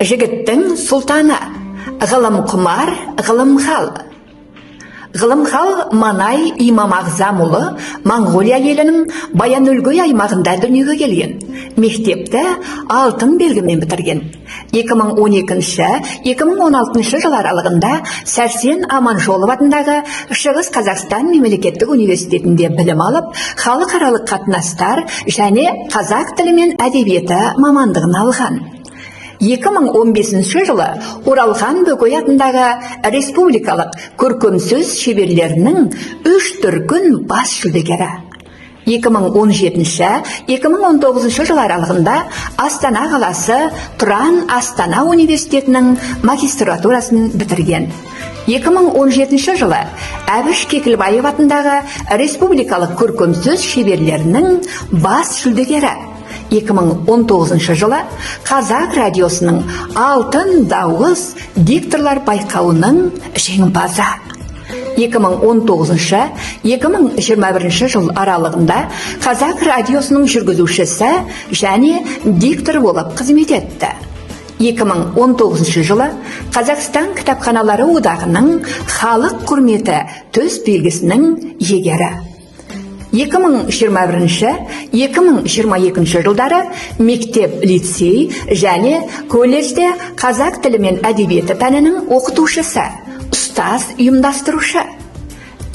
Жігіттің сұлтаны, ғылым құмар, ғылым хал. Ғылым хал Манай Имам Ағзамұлы Моңғолия елінің Баян-Өлгөй аймағында дүниеге келген. Мектепті алтын белгімен бітірген. 2012-2016 жыл аралығында Сәрсен Аманжолов атындағы Шығыс Қазақстан мемлекеттік университетінде білім алып, халықаралық қатынастар және қазақ тілі мен әдебиеті мамандығын алған. 2015 жылы Оралхан Бөкей атындағы республикалық көркем сөз шеберлерінің 3 дүркін бас жүлдегері. 2017-2019 жыл аралығында Астана қаласы Тұран Астана университетінің магистратурасын бітірген. 2017 жылы Әбіш Кекілбаев атындағы республикалық көркем сөз шеберлерінің бас жүлдегері. 2019 жылы Қазақ радиосының Алтын дауыс дикторлар байқауының жеңімпазы. 2019-2021 жыл аралығында Қазақ радиосының жүргізушісі және диктор болып қызмет етті. 2019 жылы Қазақстан кітапханалары одағының халық құрметі төс белгісінің иегері. 2021-2022 жылдары мектеп, лицей және колледжде қазақ тілі мен әдебиеті пәнінің оқытушысы, ұстаз ұйымдастырушы.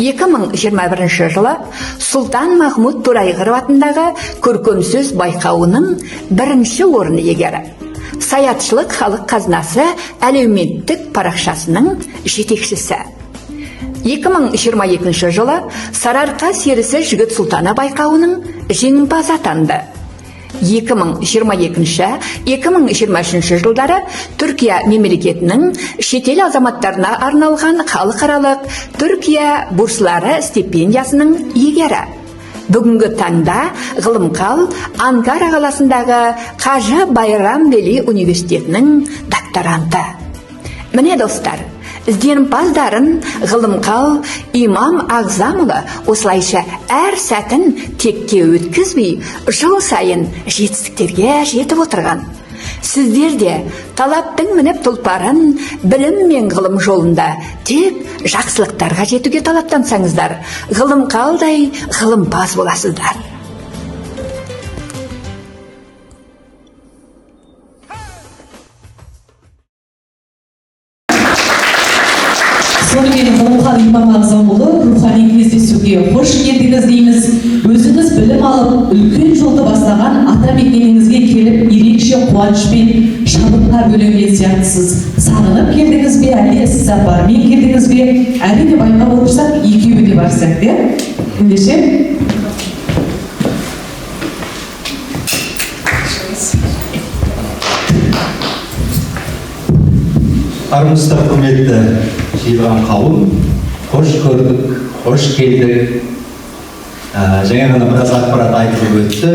2021 жылы Сұлтан Махмұд Торайғыров атындағы көркем сөз байқауының 1-ші орын иегері. Саятшылық халық қазынасы әлеуметтік парақшасының жетекшісі. 2022 жылы Сарыарқа серісі жігіт сұлтаны байқауының жеңімпазы атанды. 2022-2023 жылдары Түркия мемлекетінің шетел азаматтарына арналған халықаралық Түркия бурслары стипендиясының иегері. Бүгінгі таңда ғылымқал Анкара қаласындағы Қажы Байрам Вели университетінің докторанты. Міне достар, ізденімпаздарын ғылымқал Имам Ағзамұлы осылайша әр сәтін текке өткізбей, жыл сайын жетістіктерге жетіп отырған. Сіздер де талаптың мініп тұлпарын білім мен ғылым жолында тек жақсылықтарға жетуге талаптансаңыздар, ғылымқалдай ғылымпаз боласыздар. Сонымен ғылымхан Имам Ағзамұлы рухани кездесуге қош келдіңіз дейміз. Өзіңіз білім алып, үлкен жолды бастаған ата мекеніңізге келіп, ерекше қуанышпен шабытқа бөленген сияқтысыз. Сағынып келдіңіз бе, әлде іссапармен келдіңіз бе? Әрине байқап отырсақ, екеуі де бар сияқты. Ендеше? Армысыздар құрметті жиылған қауым, қош көрдік, қош келдік. Жаңа ғана біраз ақпарат айтылып өтті.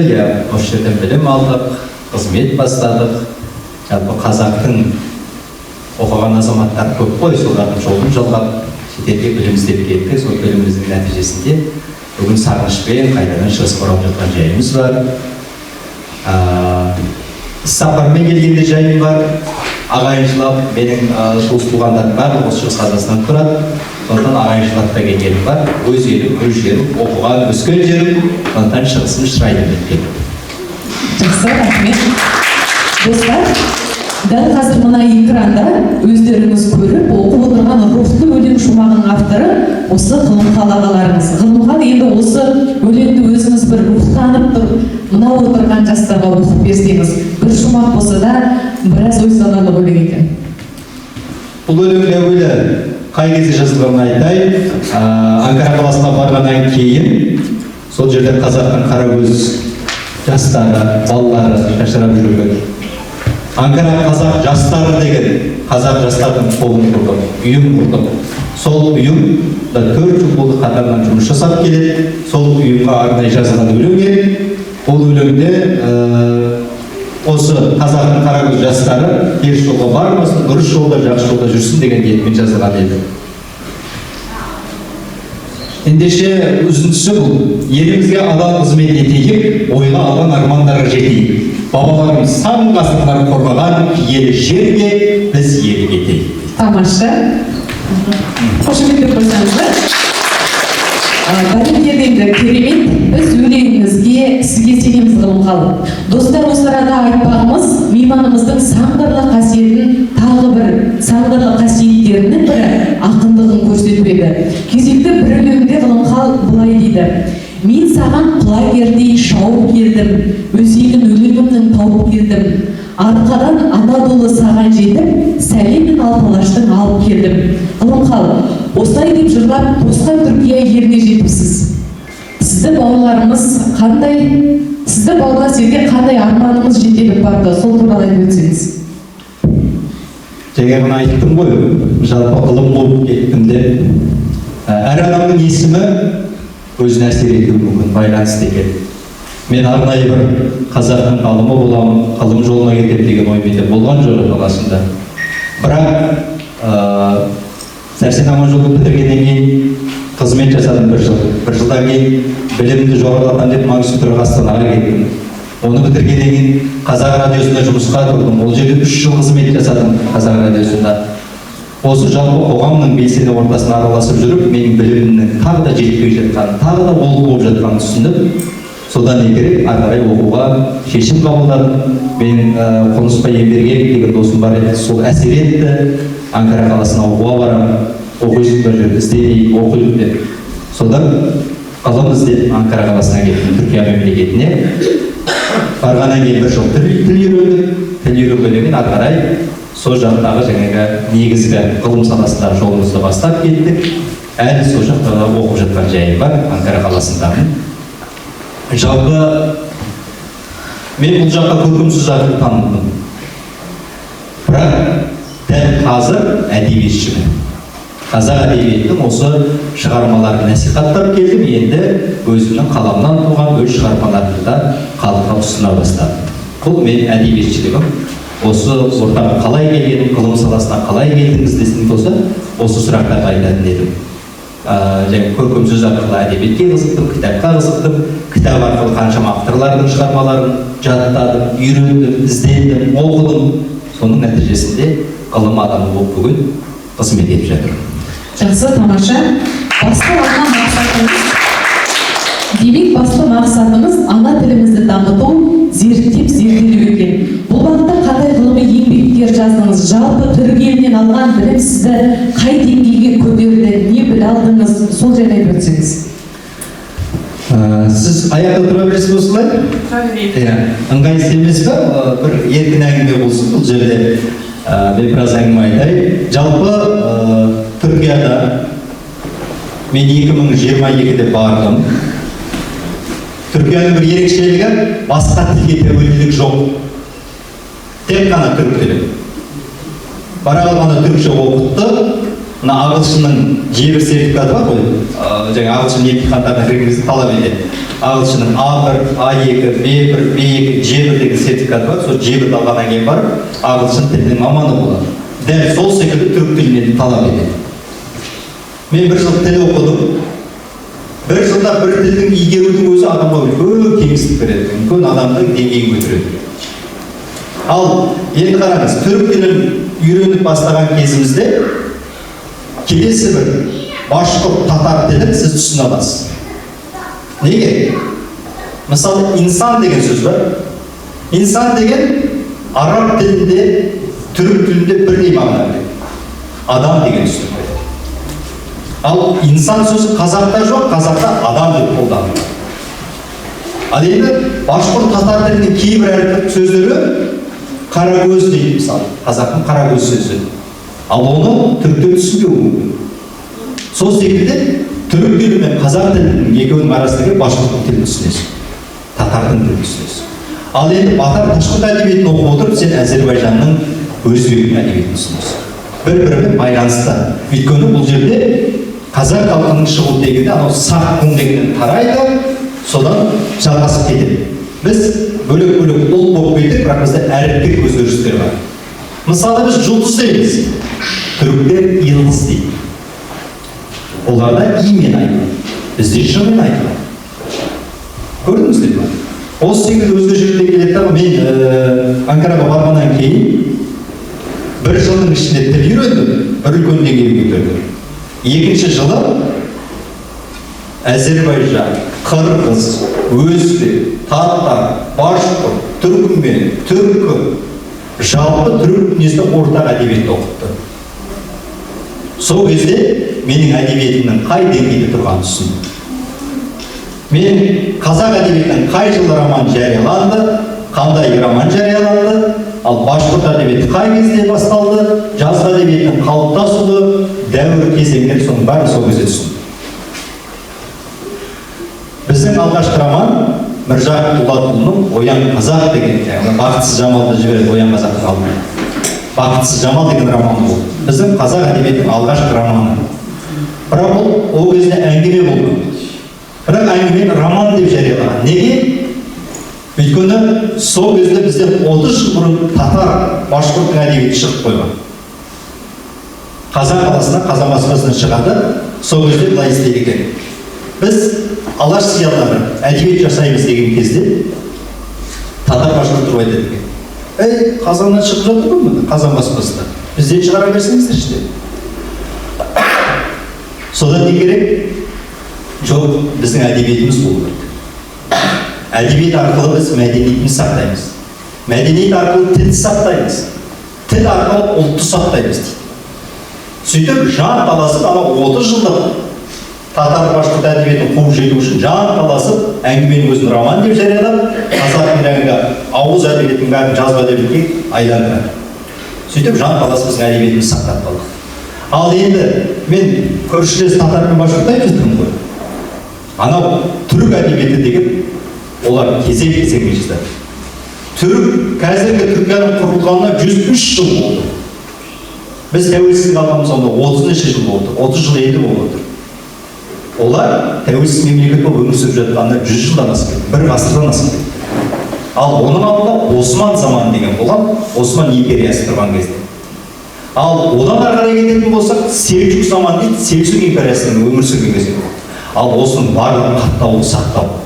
Осы жерден білім алдық, қызмет бастадық. Жалпы қазақтың оқыған азаматтар көп қой, солардың жолын жалғап шетелге білім іздеп кеттік. Сол біліміміздің нәтижесінде бүгін сағынышпен қайтадан шығысқа оралып жатқан жайымыз бар. Сапармен келгенде жайым бар. Ағайыншылап, менің туыс-туғандарым барлығы осы Шығыс Қазақстан тұрады. Сондықтан ағайыншылапта келгенім бар. Өз елім, өз жерім, оқыған, өскен жерім, сондықтан шығысым шырайлы өткен. Жақсы, рахмет. Достар, дәл қазір мына экранда өздеріңіз көріп, оқып отырған рухты өлең шумағының авторы осы ғылымқал ағаларыңыз. Ғылымқал енді осы өлеңді өзіңіз бір рухтанып тұр, мына отырған жастарға оқып берсеңіз, бір шумақ болса да біраз ой саларлық өлең екен. Бұл өлең әуелі қай кезде жазылғанын айтайын. Анкара қаласына барғаннан кейін сол жерде қазақтың қарагөз жастары, балалары шашырап жүрген. Анкара қазақ жастары деген қазақ жастардың қолын құрдық, ұйым құрдық. Сол ұйым 4 жыл болды қатарынан жұмыс жасап келеді. Сол ұйымға арнайы жазылған өлең еді. Ол өлеңде осы қазақтың қарагөз жастары теріс жолға бармасын, дұрыс жолда, жақсы жолда жүрсін деген ниетпен жазылған еді. Ендеше үзіндісі бұл. Елімізге адал қызмет етейік, ойға алған армандарға жетейік. бабаларымыз сан ғасырлар қорғаған киелі жерге біз иелік етейік. Тамаша. Қошеметтеп қойсаңыздар. Бәлемдерді керемет, біз өлеңіңізге, сізге сенеміз Ғылымқалы. Достар, осы арада айтпағымыз, мейманымыздың саңғырлы қасиетін, тағы бір саңғырлы қасиеттерінің бірі ақындығын көрсетпеді. Кезекті бір өлеңде Ғылымқал былай дейді: мен саған құлагердей шауып келдім, өзегін өлеңімнің тауып келдім. Арқадан Анадолы саған жетіп, сәлемін Алталаштың алып келдім. Ғылымқал, осылай деп жырлап, Тосқан Түркия еліне жетіпсіз. Сізді бауырларымыз қандай, сізді бауырлас елге қандай арманымыз жетеліп барды, сол туралы айтып өтсеңіз. Жаңа ғана айттым ғой, жалпы ғылым болып кеттім деп. Әр адамның есімі өзіне әсер етуі мүмкін, байланысты екен. Мен арнайы бір қазақтың ғалымы боламын, ғылым жолына кетемін деген оймен де болған жоқ баласында. Бірақ Сәрсен Аманжолды бітіргеннен кейін қызмет жасадым бір жыл. Бір жылдан кейін білімді жоғарылатамын деп магистратураға Астанаға кеттім. Оны бітіргеннен кейін Қазақ радиосында жұмысқа тұрдым. Ол жерде 3 жыл қызмет жасадым Қазақ радиосында. Осы жалпы қоғамның белсенді ортасына араласып жүріп, менің білімімнің тағы да жетпей жатқанын, тағы да олқы болып жатқанын түсіндім. Содан керек ары қарай оқуға шешім қабылдадым. Мен Қонысбай Ембергенов деген досым бар еді, сол әсер етті. Анкара қаласына оқуға барамын, оқисың бір жерде іздейік, оқиық деп. Содан ғылым іздеп Анкара қаласына кеттім, Түркия мемлекетіне. Барғаннан кейін бір жыл тіл үйрендім. Тіл үйренгеннен кейін ары қарай сол жақтағы жаңағы негізгі ғылым саласындағы жолымызды бастап кеттік. Әлі сол жақта оқып жатқан жайым бар, Анкара қаласындамын. Жалпы мен бұл жаққа көркемсөз арқылы танылдым. Бірақ дәл қазір әдебиетшімін. Қазақ әдебиетінің осы шығармаларын насихаттап келдім, енді өзімнің қаламнан туған өз шығармаларымды да халыққа ұсына бастадым. Бұл мен әдебиетшілігім. Осы ортаға қалай келгенім, ғылым саласына қалай келдіңіз десін болса, осы сұрақтарды айтатын едім. Және көркемсөз арқылы әдебиетке қызықтым, кітапқа қызықтым. Кітап арқылы қаншама авторлардың шығармаларын жаттадым, үйрендім, іздендім, оқыдым. Соның нәтижесінде ғылым адамы болып бүгін қызмет етіп жатырмын. Жақсы, тамаша. Демек, басты мақсатымыз ана тілімізді дамыту, зерттеп зерделеу екен. Бұл бағытта қандай ғылыми еңбектер жаздыңыз? Жалпы түрік елінен алған білім сізді қай деңгейге көтерді, не біле алдыңыз, сол жайлы айтып өтсеңіз. Сіз аяқта тұра бересіз осылай? Ыңғайсыз емес пе? Бір еркін әңгіме болсын бұл жерде. Мен біраз әңгіме айтайын. Жалпы Түркияда мен 2022-де бардым. Түркияның бір ерекшелігі, басқа тілге тәуелділік жоқ. Тек қана түрік тілі. Бара қалғанда түркше оқытты. Мына ағылшынның жебір сертификаты бар ғой. Жаңа ағылшын емтихандарына кіргеніңізді талап етеді. Ағылшынның А1, А2, Б1, Б2, Ж1 деген сертификаты бар. Сол Ж1-ді алғаннан кейін барып, ағылшын тілінің маманы болады. Дәл сол секілді түрік тілінен талап етеді. Мен бір жыл тіл оқыдым. Бір жылда бір тілдің игерудің өзі адамға үлкен кеңістік береді, үлкен адамның деңгейін көтереді. Ал енді қараңыз, түрік тілін үйреніп бастаған кезімізде келесі бір башқұрт татар тілін сіз түсіне аласыз. Неге? Мысалы, инсан деген сөз бар. Инсан деген араб тілінде, түрік тілінде бірдей мағына береді. Адам деген сөз. Ал инсан сөзі қазақта жоқ, қазақта адам деп қолданылады. Ал енді башқұрт татар тілінің кейбір әріп сөздері қарагөз дейді, мысалы, қазақтың қарагөз сөзі. Ал оны түріктер түсінбеуі мүмкін. Сол секілді түрік тілі мен қазақ тілінің екеуінің арасындағы башқұрттың тілін түсінесіз, татардың тілін түсінесіз. Ал енді батар ташқұрт әдебиетін оқып отырып, сен Әзербайжанның өзбектің әдебиетін түсінесіз. Бір-бірімен байланысты. Өйткені бұл жерде қазақ халқының шығу тегінде анау сақ құн дегеннен тарайды, содан жалғасып кетеді. Біз бөлек-бөлек ұлт болып кетіп, бірақ бізде әріптік өзгерістер бар. Мысалы, біз жұлдыз дейміз, түріктер йылдыз дейді. Оларда имен айтылады, бізде жымен айтылады. Көрдіңіздер ме? Осы секілді өзге жерде келеді да, мен Анкараға барғаннан кейін бір жылдың ішінде тіл үйрендім, бір үлкен деңгейге көтердім. Екінші жылы Әзербайжан, Қырғыз, өзбек, татар, башқұрт, түркмен, түркі, жалпы түрік дүниесінде ортақ әдебиетті оқытты. Сол кезде менің әдебиетімнің қай деңгейде тұрғанын түсіндім. Мен қазақ әдебиетінің қай жылы роман жарияланды, қандай роман жарияланды, ал башқұрт әдебиеті қай кезде басталды, жазғы әдебиеттің қалыптасуы, дәуір кезеңдер, соның бәрін сол кезде түсіндім. Біздің алғашқы роман Міржақып Дулатұлының «Оян қазақ» деген, Бақытсыз Жамалды жібереді «Оян қазақтың» алдына. Бақытсыз Жамал деген роман болды. Біздің қазақ әдебиетінің алғашқы романы. Бірақ ол кезде әңгіме болды. Бірақ әңгімені роман деп жариялаған. Неге? Өйткені сол кезде бізде 30 жыл бұрын татар, башқұрттың әдебиеті шығып қойған. Қазақ қаласына, Қазан баспасынан шығады, сол кезде былай істейді екен. Біз алаш зиялылары әдебиет жасаймыз деген кезде татар, башқұрт тұрып айтады екен. Қазаннан шығып жатыр ғой, Қазан баспасында. Бізден шығара берсеңіздер іште. Содан не керек? Жоқ, біздің әдебиетіміз болу керек. Әдебиет арқылы біз мәдениетімізді сақтаймыз. Мәдениет арқылы тілді сақтаймыз. Тіл арқылы ұлтты сақтаймыз дейді. Сөйтіп, жан таласып, 30 жылдық татар, башқұрт әдебиетін қуып жету үшін жан таласып, әңгіменің өзін роман деп жариялап, қазақ тілінде ауыз әдебиетінің бәрін жазба әдебиетке айналдырады. Сөйтіп, жан таласып біздің әдебиетімізді сақтап қалды. Ал енді мен көршілес татар мен башқұрттай біздің ғой. Анау түрік әдебиеті деген олар кезең-кезеңмен жазады. Түрік, қазіргі Түркияның құрылғанына 103 жыл болды. Біз тәуелсіздік алғанымыз онда 30 жыл болды, 30 жыл енді болып отыр. Олар тәуелсіз мемлекет болып өмір сүріп жатқанда 100 жылдан асып кетті, бір ғасырдан асып кетті. Ал оның алдында Осман заманы деген болған, Осман империясы тұрған кезде. Ал одан ары қарай кететін болсақ, Селжук заманы дейді, Селжук империясының өмір сүрген кезде болды. Ал осының барлығын қаттауды сақтау.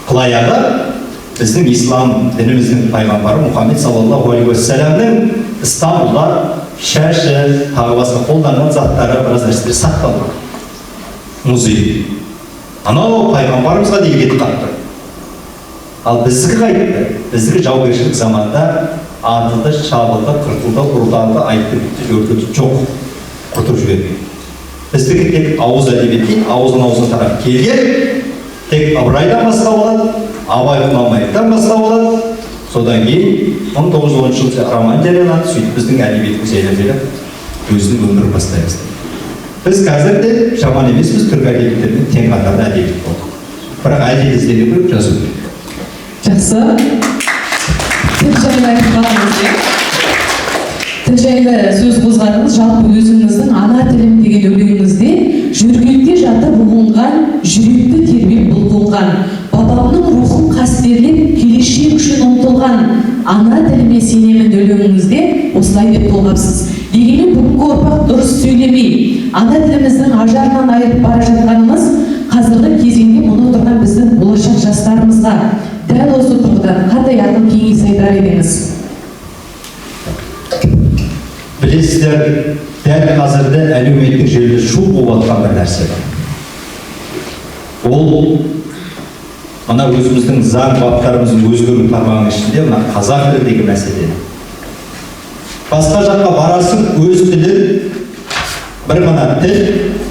Қылаяғы біздің ислам дініміздің пайғамбары Мұхаммед саллаллаху алейхи уассаламның Стамбулда шашы, тағы басқа қолданған заттары, біраз нәрселер сақталған. Музей. Анау пайғамбарымызға дейін кетіп қалды. Ал біздікі қайтты. Біздікі жаугершілік заманда атылды, шабылды, қыртылды, ұрылды, айтты, өртеді, жоқ. Құртып жіберді. Біздікі тек ауыз әдебиеті, ауызын тарап келген, тек Ыбырайдан бастап алады, Абай Құнанбаевтан бастап алады. Содан кейін 1910 жылы роман жарияланды, сөйтіп біздің әдебиетіміз елеп өзінің өмірін бастай бастады. Біз қазір де жаман емеспіз, түркі әдебиеттерінің тең қатарлы әдебиет болдық. Бірақ әдебиет іздену керек, жазу керек. Жақсы. Тіл жайлы айтып қалдыңыз. Тіл жайлы сөз қозғадыңыз, жалпы өзіңіздің ана тілім деген өлеңіңізде жүргекте жатып ұғынған, жүректі тербеп бұлқынған, бабамның рухын қастерлеп, келешек үшін ұмтылған ана тіліме сенемін өлеңіңізде осылай деп толғапсыз. Дегенмен бүгінгі ұрпақ дұрыс сөйлемей, ана тіліміздің ажарынан айырып бара жатқанымыз қазіргі кезеңде мұны тұрған біздің болашақ жастарымызға дәл осы тұрғыдан қандай ақыл кеңес айтар едіңіз? Білесіздер, дәл қазірде әлеуметтік желіде шу болып жатқан бір нәрсе бар. Ол мына өзіміздің заң баптарымыздың өзгеру тармағының ішінде мына қазақ тіліндегі мәселе. Басқа жаққа барасың, өз тілі, бір ғана тіл,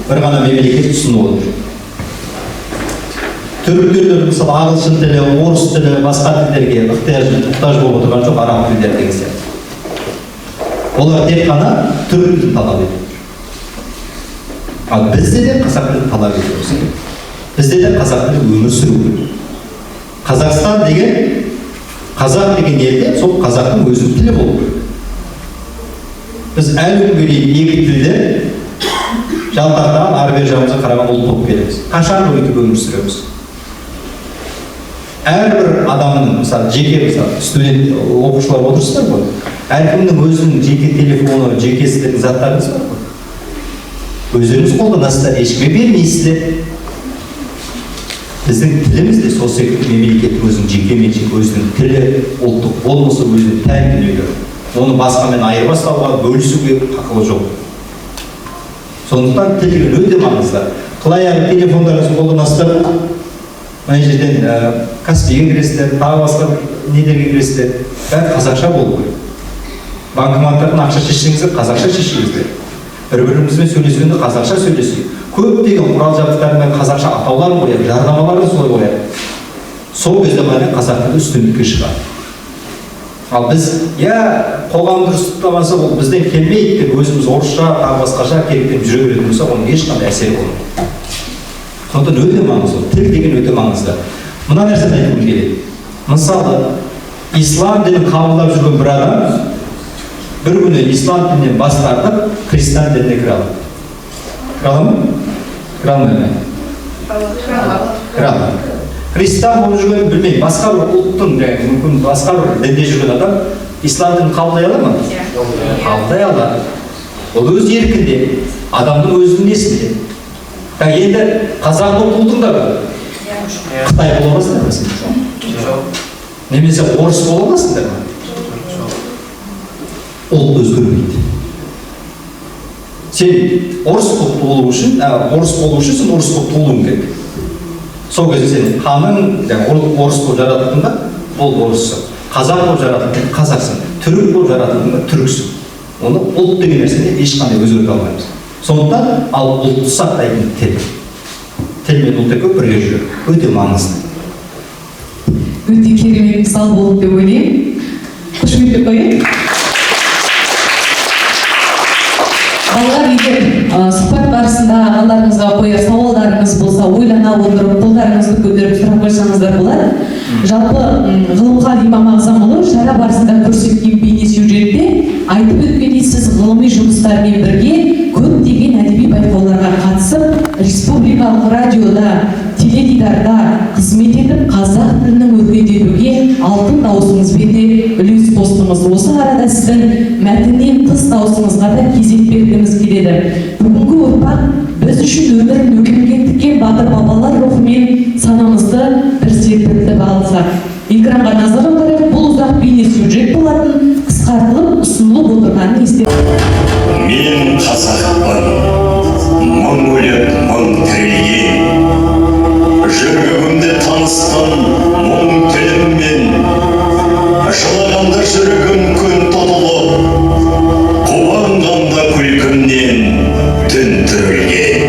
бір ғана мемлекет ұсынып отыр. Түріктерде мысалы ағылшын тілі, орыс тілі, басқа тілдерге мұқтаж болып отырған жоқ, араб тілдері деген сияқты. Олар тек қана түрік тілін талап етеді. Ал бізде де қазақ тілін талап етеді. Бізде де қазақ тілі өмір сүру керек. Қазақстан деген, қазақ деген елде сол қазақтың өзінің тілі болу керек. Біз әлі күнге дейін екі тілде жалтақтаған ары бері жағымызға қараған ұлт болып келеміз. Қашан өйтіп өмір сүреміз? Әрбір адамның, мысалы, жеке студент оқушылар отырсыздар ғой, әркімнің өзінің жеке телефоны, жеке істеген заттарыңыз бар ғой. Өздеріңіз қолданасыздар, ешкімге бермейсіздер. Біздің тіліміз де сол секілді мемлекеттің өзінің жекеменшік, өзінің тілі, ұлттық болмысы, өзінің тән дүниелері. Оны басқамен айырбастауға, бөлісуге хақылы жоқ. Сондықтан тіл деген өте маңызды. Қалай телефондарыңызды қолданасыздар, мына жерден Каспиге кіресіздер, тағы басқа недерге кіресіздер, бәрі қазақша болу керек. Банкоматтардан ақша шешсеңіздер, қазақша шешіңіздер. Бір-бірімізбен сөйлескенде қазақша сөйлесейік. Көптеген құрал жабдықтармен қазақша атауларын қояды, жарнамаларын солай қояды. Сол кезде ғана қазақ тілі үстемдікке шығады. Ал біз, қоғам дұрыстамаса ол бізден келмейді деп өзіміз орысша, тағы басқаша керектен жүре беретін болса, оның ешқандай әсері болмайды. Сондықтан өте маңызды, тіл деген өте маңызды. Мына нәрсені айтқым келеді. Мысалы, ислам дінін қабылдап жүрген бір адам бір күні ислам дінінен бас тартып, христиан дініне кіре алады. Кіре ала ма? Кіре алмай ма? Кіре алады. Христиан болып жүрген, білмеймін, басқа бір ұлттың, мүмкін басқа бір дінде жүрген адам ислам дінін қабылдай ала ма? Қабылдай алады. Ол өз еркінде, адамның өзінің несінде. Енді қазақ болып туылдыңдар ғой. Қытай бола аласыңдар ма? Немесе орыс бола аласыңдар ма? Ұлт өзгермейді. Сен орыс болып туылу үшін, сен орыс болып туылуың керек. Сол кезде сен қаның орыс болып жаратылдың ба, ол орыссың. Қазақ болып жаратылдың, қазақсың. Түрік болып жаратылдың ба, түріксің. Оны ұлт деген нәрсені ешқандай өзгерте алмаймыз. Сондықтан ал ұлтты сақтайтын тіл. Тіл мен ұлт екеуі бірге жүреді. Өте маңызды. Өте керемет мысал болды деп ойлаймын. Қошеметтеп қояйық. Балалар, егер сұхбат барысында ағаларыңызға қояр сауалдарыңыз болса, ойлана отырып, қолдарыңызды көтеріп сұрақ қойсаңыздар болады. Жалпы Ғылымхан Имам Ағзамұлы шара барысында көрсеткен бейнесюжетте айтып өткендей, сіз ғылыми жұмыстармен бірге көптеген әдеби байқауларға қатысып, республикалық радиода, теледидарда қызмет етіп, қазақ тілінің өркендетуге алтын даусыңызбен де үлес қостыңыз. Осы арада сіздің мәтіннен тыс даусыңызға да кезек бергіміз келеді. Бүгінгі ұрпақ біз үшін өмірін өкінген тіккен батыр бабалар рухымен санамызды бір серпілтіп алса. Экранға назар аударайық, бұл ұзақ бейнесюжет болатын, қысқартылып ұсынылып отырғанын естен. Мен қазақпын, мың өліп, мың тірілген, жүрегімде таныстым мұң тіліммен, жылағанда жүрегім күн тұтылып, қуанғанда күлкімнен түн түрілген.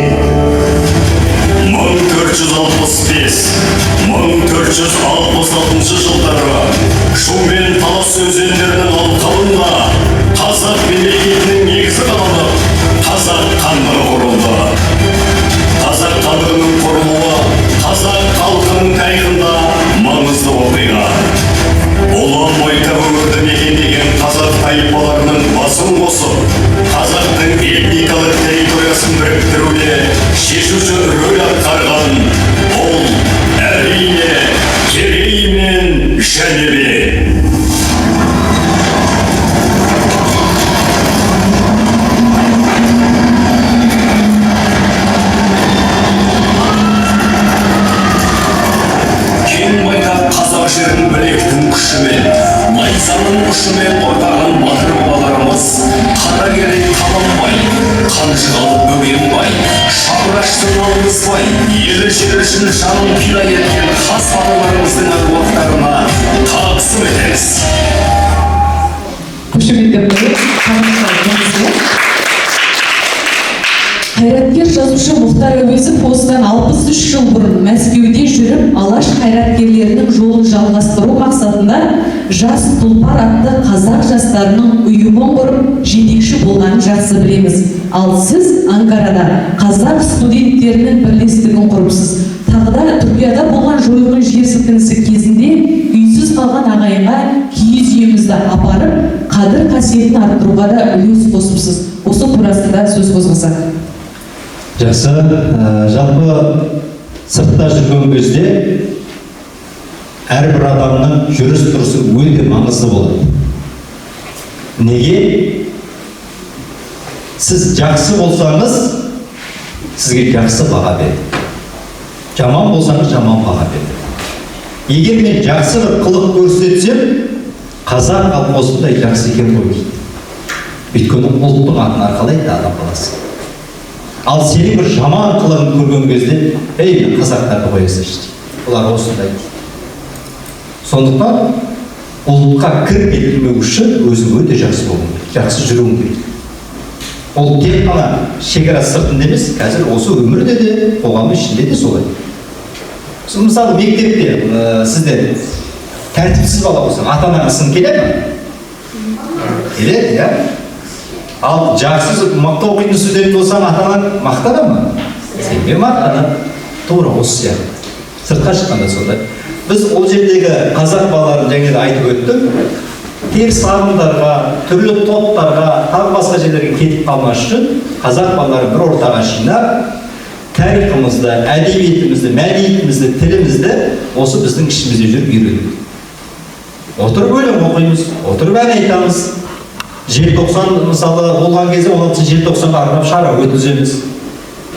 1465-1466 жылдары Шу мен Талас өзендерінің алқабында қазақ мемлекетінің негізі қаланып, қазақ хандығы құрылды. Қазақ хандығының құрылуы қазақ халқының тарихында маңызды оқиға. Ұлан байтақ өңірді мекендеген қазақ тайпаларының басын қосып, қазақтың этникалық территориясын біріктіруде шешуші рөл атқарған ол әрине Керей мен Жәнібек. Кен байтақ қазақ жерін білектің күшімен, найзаның ұшымен қорғаған батыр бабаларымыз Қаракерей Қабанбай, Қанжығалы Бөгенбай, Шапырашты Наурызбай, елі жері үшін жанын пида еткен хас батырларымыздың әруақтарына тағзым етеміз. Қошеметтеп қояйық. Қайраткер жазушы Мұхтар Әуезов осыдан 63 жыл бұрын Мәскеуде жүріп, Алаш қайраткерлерінің жолын жалғастыру мақсатында Жас Тұлпар атты қазақ жастарының ұйымын құрып, жетекші болғанын жақсы білеміз. Ал сіз Анкарада қазақ студенттерінің бірлестігін құрыпсыз. Тағыда Түркияда болған жойылған жер сілкінісі кезінде үйсіз қалған ағайынға киіз үйімізді апарып, қадір қасиетін арттыруға да үлес қосыпсыз. Осы турасында сөз қозғасақ. Жақсы, жалпы сыртта жүрген кезде әрбір адамның жүріс-тұрысы өте маңызды болады. Неге? Сіз жақсы болсаңыз, сізге жақсы баға береді. Жаман болсаңыз жаман баға береді. Егер мен жақсы бір қылық көрсетсем, қазақ халқы осындай жақсы екен ғой дейді. Өйткені ұлттың атын арқалайды адам баласы. Ал сенің бір жаман қылығын көрген кезде, ей, қазақтарды қоясыншы дейді. Олар осындай дейді. Сондықтан ұлтқа кір келтірмеу үшін өзің өте жақсы болуың керек, жақсы жүруің керек. Ол тек қана шекара сыртында емес, қазір осы өмірде де, қоғам ішінде де солай. Мысалы, мектепте сізде тәртіпсіз бала болса, ата-анаңыз сын келеді ме? Келеді, иә? Ал жақсы мықты оқитын студент болсаң, ата-анаң мақтана ма? Сенбе мақтана. Тура осы сияқты. Сыртқа шыққанда сондай. Біз ол жердегі қазақ балаларын жаңа да айтып өттік. Теріс ағымдарға, түрлі топтарға, тағы басқа жерлерге кетіп қалмас үшін қазақ балаларын бір ортаға жинап, тарихымызды, әдебиетімізді, мәдениетімізді, тілімізді осы біздің ішімізде жүріп үйренеді. Отырып өлең оқимыз, отырып ән айтамыз. Желтоқсан мысалы болған кезде 16 желтоқсанға арнап шара өткіземіз.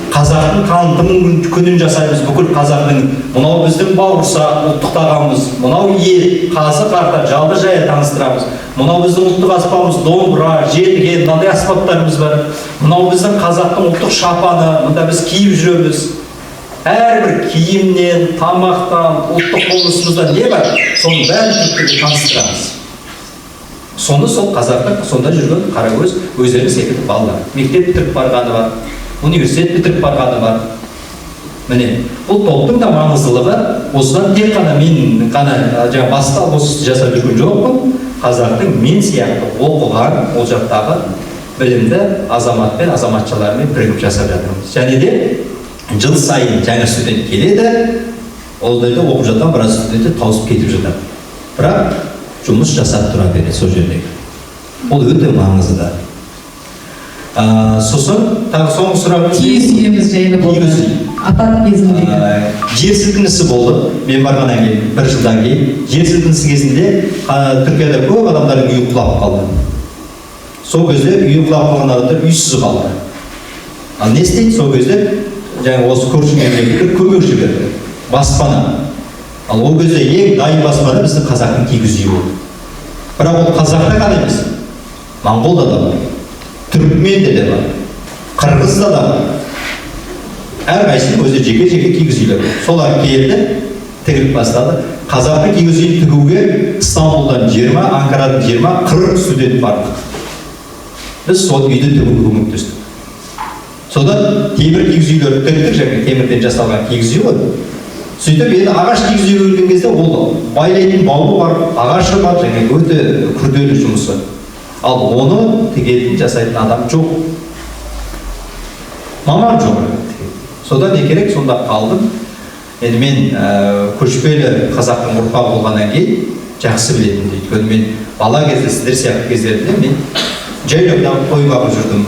Қазақтың танытым күнін жасаймыз. Бүкіл қазақтың мынау біздің бауырсақ, ұлттық тағамымыз, мынау ет, қазы қарта, жалды жая таныстырамыз. Мынау біздің ұлттық аспабымыз, домбыра, жетіген, мынандай аспаптарымыз бар. Мынау біздің қазақтың ұлттық шапаны, мында біз киіп жүреміз. Әрбір киімнен, тамақтан, ұлттық болмысымызда не бар? Соның бәрін түркіге таныстырамыз. Соны сол қазақтың сонда жүрген қарагөз өздері секілді балалар. Мектеп бітіріп барғаны бар, университет бітіріп барғаны бар. Міне, бұл топтың да маңыздылығы осыдан тек қана мен жаңа басқа осы жасап жүрген жоқпын. Қазақтың мен сияқты оқыған, ол жақтағы білімді азамат пен азаматшалармен бірігіп жасап жатырмыз. Және де жыл сайын жаңа студент келеді, ол жерде оқып жатқан біраз студенті тауысып кетіп жатыр. Бірақ жұмыс жасап тұра береді сол жердегі. Ол өте маңызды. Сосын тағы соңғы сұрағым Киіз үйіміз жайлы болды. Апат кезіндегі. Жер сілкінісі болды. Мен барғаннан кейін, бір жылдан кейін. Жер сілкінісі кезінде Түркияда көп адамдардың үйі құлап қалды. Сол кезде үйі құлап қалған адамдар үйсіз қалды. Ал не істейді сол кезде? Жаңа осы көрші мемлекеттер көмек жіберді. Баспана. Ал ол кезде ең дайын баспана біздің қазақтың киіз үйі болды. Бірақ ол қазақта ғана емес. Моңғолда да бар. Түркменде де бар. Қырғызда да бар. Әрқайсының өзі жеке-жеке киіз үйлер бар. Солар келді, тігіліп бастады. Қазақтың киіз үйін тігуге Стамбулдан 20, Анкарадан 20, 40 студент барды. Біз сол үйді тігуге көмектестік. Содан темір киіз үйлер тігдік, және темірден жасалған киіз үй ғой. Сөйтіп енді ағаш киіз үй келген кезде ол байлайтын бауы бар, ағашы бар, және өте күрделі жұмысы. Ал оны тігетін жасайтын адам жоқ. Маман жоқ. Содан не керек, сонда қалдым. Енді мен көшпелі қазақтың ұрпағы болғаннан кейін жақсы білетін дейді. Өйткені мен бала кезде, сіздер сияқты кездерінде мен жайлауда қой бағып жүрдім.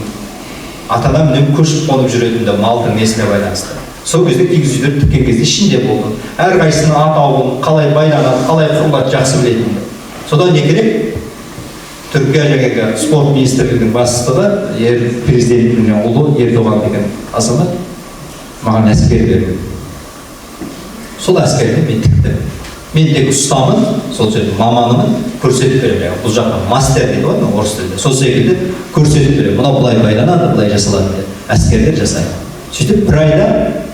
Ата-анам үнемі көшіп қонып жүретінді малдың несіне байланысты. Сол кезде киіз үйлер тіккен кезде ішінде болдым. Әрқайсының атауын, қалай байланады, қалай құрылады жақсы білетін. Содан не керек? Түркия жаңағы спорт министрлігінің бастығы, президентінің ұлы Ердоған деген азамат маған әскер берді. Сол әскерді мен тіктім. Мен тек ұстамын, сол жерде маманымын, көрсетіп беремін. Бұл жаққа мастер дейді ғой, орыс тілінде. Сол секілді көрсетіп беремін. Мынау былай байланады, былай жасалады деп. Әскерлер жасайды. Сөйтіп бір айда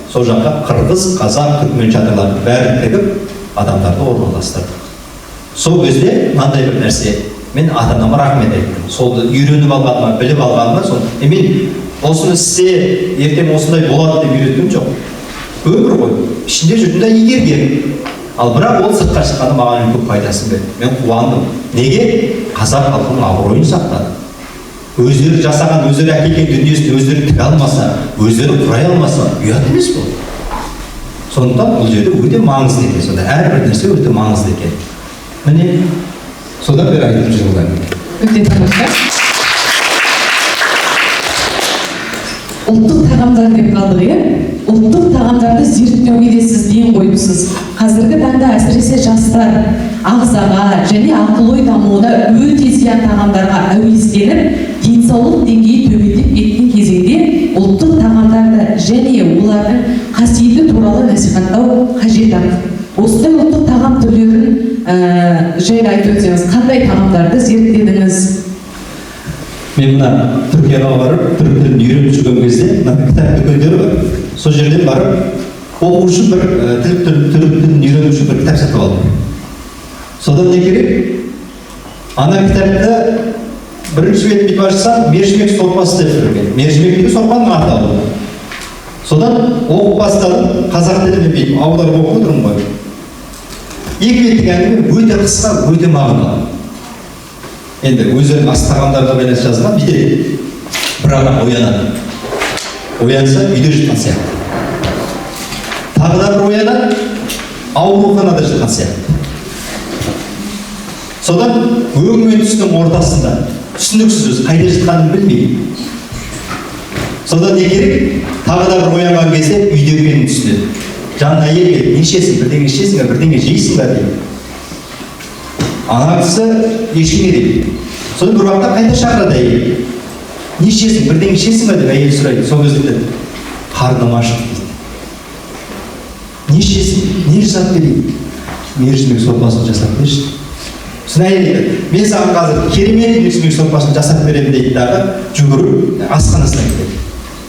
сол жаққа қырғыз, қазақ, түркмен чатырларын бәрін тігіп, адамдарды орналастырдық. Сол кезде мынандай бір нәрсе, мен ата-анама рахмет айттым. Солды үйреніп алғаныма, біліп алғаныма, мен осыны істе, ертең осындай болады деп үйреткен жоқ. Өмір ғой, ішінде жүргенде игерген. Ал бірақ ол сыртқа шыққанда маған көп пайдасын берді. Мен қуандым. Неге? Қазақ халқының абыройын сақтады. Өздері жасаған, өздері әкелген дүниесін өздері тіге алмаса, өздері құрай алмаса, ұят емес бұл. Сондықтан бұл жерде өте маңызды екен. Сонда әрбір нәрсе өте маңызды екен. Міне, содан бері айтып жүрген. Өте тамаша. Ұлттық тағамдар деп қалдық, иә? Ұлттық тағамдарды зерттеуге де сіз ден қойыпсыз. Қазіргі таңда әсіресе жастар ағзаға және ақыл-ой дамуына өте зиян тағамдарға әуестеніп, денсаулық деңгейі төмендеп кеткен кезеңде ұлттық тағамдарды және олардың қасиеті туралы насихаттау жайлы айтып өтсеңіз, қандай тағамдарды зерттедіңіз? Мен мына Түркияға барып, түрік тілін үйреніп жүрген кезде, мына кітап дүкендері бар. Сол жерден барып, оқу үшін бір түрік тілін үйреніп үшін бір кітап сатып алдым. Содан не керек? Ана кітапты бірінші бет бүйтіп ашсам, Мержімек сорпасы деп тұр екен. Мержімек деген сорпаның атауы. Содан оқып бастадым, қазақ тілімен бүйтіп аударып оқып отырмын ғой. Екі беттік әңгіме өте қысқа, өте мағыналы. Енді өздерінің ас тағамдарға байланысты жазылған бүйтеді. Бір адам оянады. Оянса, үйде жатқан сияқты. Тағы да бір оянады, ауруханада жатқан сияқты. Содан өң мен түстің ортасында түсініксіз өзі қайда жатқанын білмейді. Содан не керек? Тағы да бір оянған кезде үйде екенін түсінеді. Жанына әйел келіп, не ішесің, бірдеңе ішесің бе, бірдеңе жейсің бе дейді. Ана кісі ештеңе дейді. Содан бір уақытта қайта шақырады әйел. Не ішесің, бірдеңе ішесің бе деп әйел сұрайды. Сол кезде қарным ашық дейді. Не ішесің, не жасап берейін? Мержімек сорпасын жасап берші. Сосын әйел дейді, мен саған қазір керемет мержімек сорпасын жасап беремін дейді дағы, жүгіріп асханасына кетеді.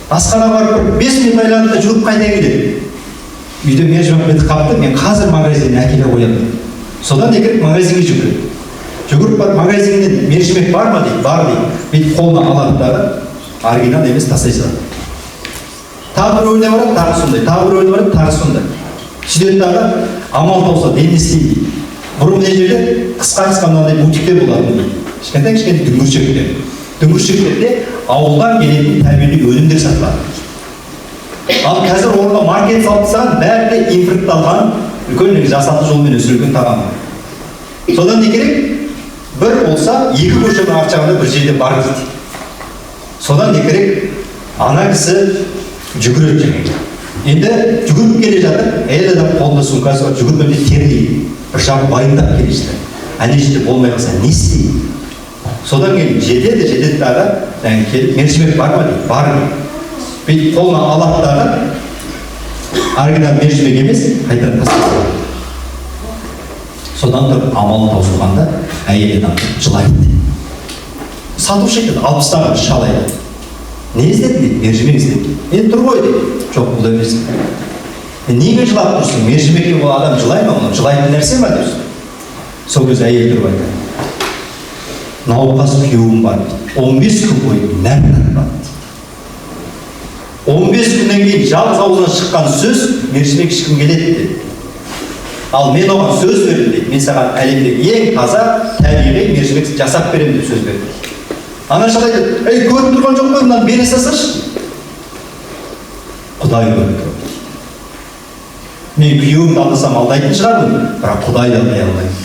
Асхана барып 5 минут айланында жүгіріп қайта келеді. Үйде мержімек беті қапты, мен қазір магазиннен әкеле қоямын. Содан не керек, магазинге жүгіреді. Жүгіріп барып магазиннен мержімек бар ма дейді, бар дейді. Бүйтіп қолына алады дағы, оригинал емес тастай салады. Тағы бір ойына барады, тағы сондай, тағы бір ойына барады, тағы сондай. Сөйтеді дағы, амал тауса, мен не істеймін дейді. Бұрын мына жерде қысқа мынандай бутиктер болады дейді. Кішкентай дүңгіршектер. Дүңгіршектерде ауылдан келетін табиғи өнімдер сатылады. Ал қазір орнына маркет салып тастаған, бәрі де импортталған, үлкен жасанды жолмен өсірілген тағам. Содан не керек? Бір болса, екі көшенің арт жағында бір жерде бар дейді. Содан не керек? Ана кісі жүгіреді және. Енді жүгіріп келе жатыр, әйел адам қолында сумкасы бар, жүгіргенде терлейді. Бір жағы байындап келе жатыр. Әне жерде болмай қалса не істейді? Содан кейін жетеді дағы, келіп, мержімек бар ма дейді, бар дейді. Бүйтіп қолына алады дағы, оригинал мержімек емес, қайтадан тастайды. Содан тұрып амалы таусылғанда әйел адам жылайды. Сатушы айтады, 60-тағы шалайды. Не іздедің дейді, мержімек іздеді. Енді тұр ғой дейді. Жоқ, бұл емес. Неге жылап тұрсың? Мержімекке бұл адам жылай ма? Оны жылайтын нәрсе ма дұрсын? Сол кезде әйел тұрып айтады. Науқас күйеуім бар дейді. 15 күн бойы нәр татпады дейді. 15 күннен кейін жалғыз аузынан шыққан сөз мержімек ішкім келеді дейді. Ал мен оған сөз бердім дейді. Мен саған әлемдегі ең таза табиғи мержімек жасап беремін деп сөз бердім. Ана шал айтады, көріп тұрған жоқ қой, мынаны бере салсашы. Құдай көріп тұр. Мен күйеуімді алдасам алдайтын шығармын, бірақ Құдайды алдай алмаймын.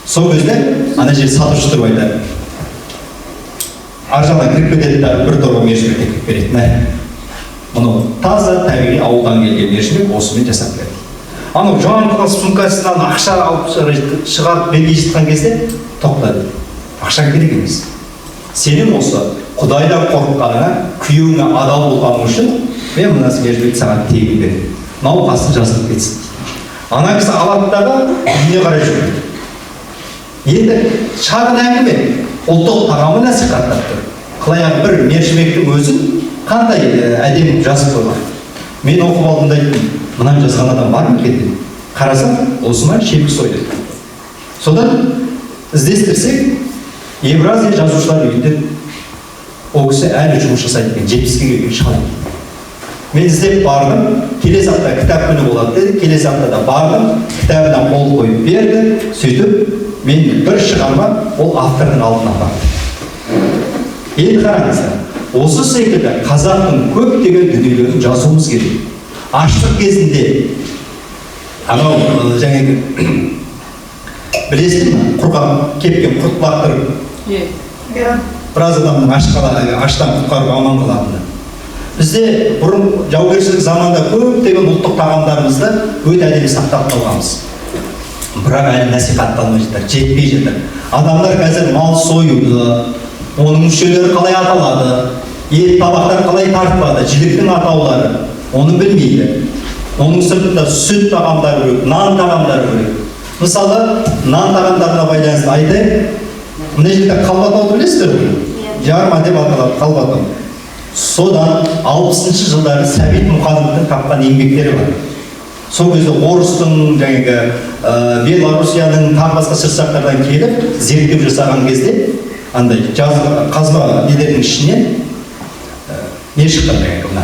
Сол кезде ана жер сатушы тұрып айтады. Ар жағынан кіріп кетеді, бір торба мержімекке кіріп береді. Мә, мұны таза табиғи ауылдан келген мержімек осымен жасап берді. Анау жаңағы сумкасынан ақша алып шығарып бермей жатқан кезде тоқтады. Ақша керек емес. Сенің осы Құдайдан қорыққаныңа, күйеуіңе адал болғаның үшін мен мына мержімекті саған тегін беремін. Науқасы жазылып кетсін. Ана кісі алаттағы үйіне қарай жүрді. Енді шағын әңгіме ұлттық тағамы насихаттап тұр. Қылаяқ бір мержімектің өзін қандай әдемі жазып қойған. Мен оқып алдым да айттым, мынаны жазған адам бар ма екен? Қарасам, осыма шепкі сойды. Содан іздестірсек, Евразия жазушылар үйінде ол кісі әлі жұмыс жасайды екен, 70-ге келген шал. Мен іздеп бардым, келесі апта кітап күні болады деді, келесі аптада бардым, кітабына қол қойып берді, сөйтіп мен бір шығарма ол автордың алдына барды. Енді қараңыздар, осы секілді қазақтың көптеген дүниелерін жазуымыз керек. Аштық кезінде анау жаңағы білесің бе, құрғақ кепкен құрт лақтырып, біраз адамның аштан құтқарып аман қалатыны. Бізде бұрын жаугершілік заманда көптеген ұлттық тағамдарымызды өте әдемі сақтап қалғанбыз. Бірақ әлі насихатталмай жатыр, жетпей жатыр. Адамдар қазір мал союды, оның мүшелері қалай аталады, ет табақтар қалай тартылады, жіліктің атаулары, оны білмейді. Оның сыртында сүт тағамдары бөлек, нан тағамдары бөлек. Мысалы, нан тағамдарына байланысты айтайын. Мына жерде қалбатауды білесіздер ғой? Жарма деп аталады қалбатау. Содан 60-шы жылдары Сәбит Мұқановтың тапқан еңбектері бар. Сол кезде орыстың, Белорусияның тағы басқа шыршақтардан келіп, зерттеу жасаған кезде, андай қазба нелердің ішінен не шыққан мына?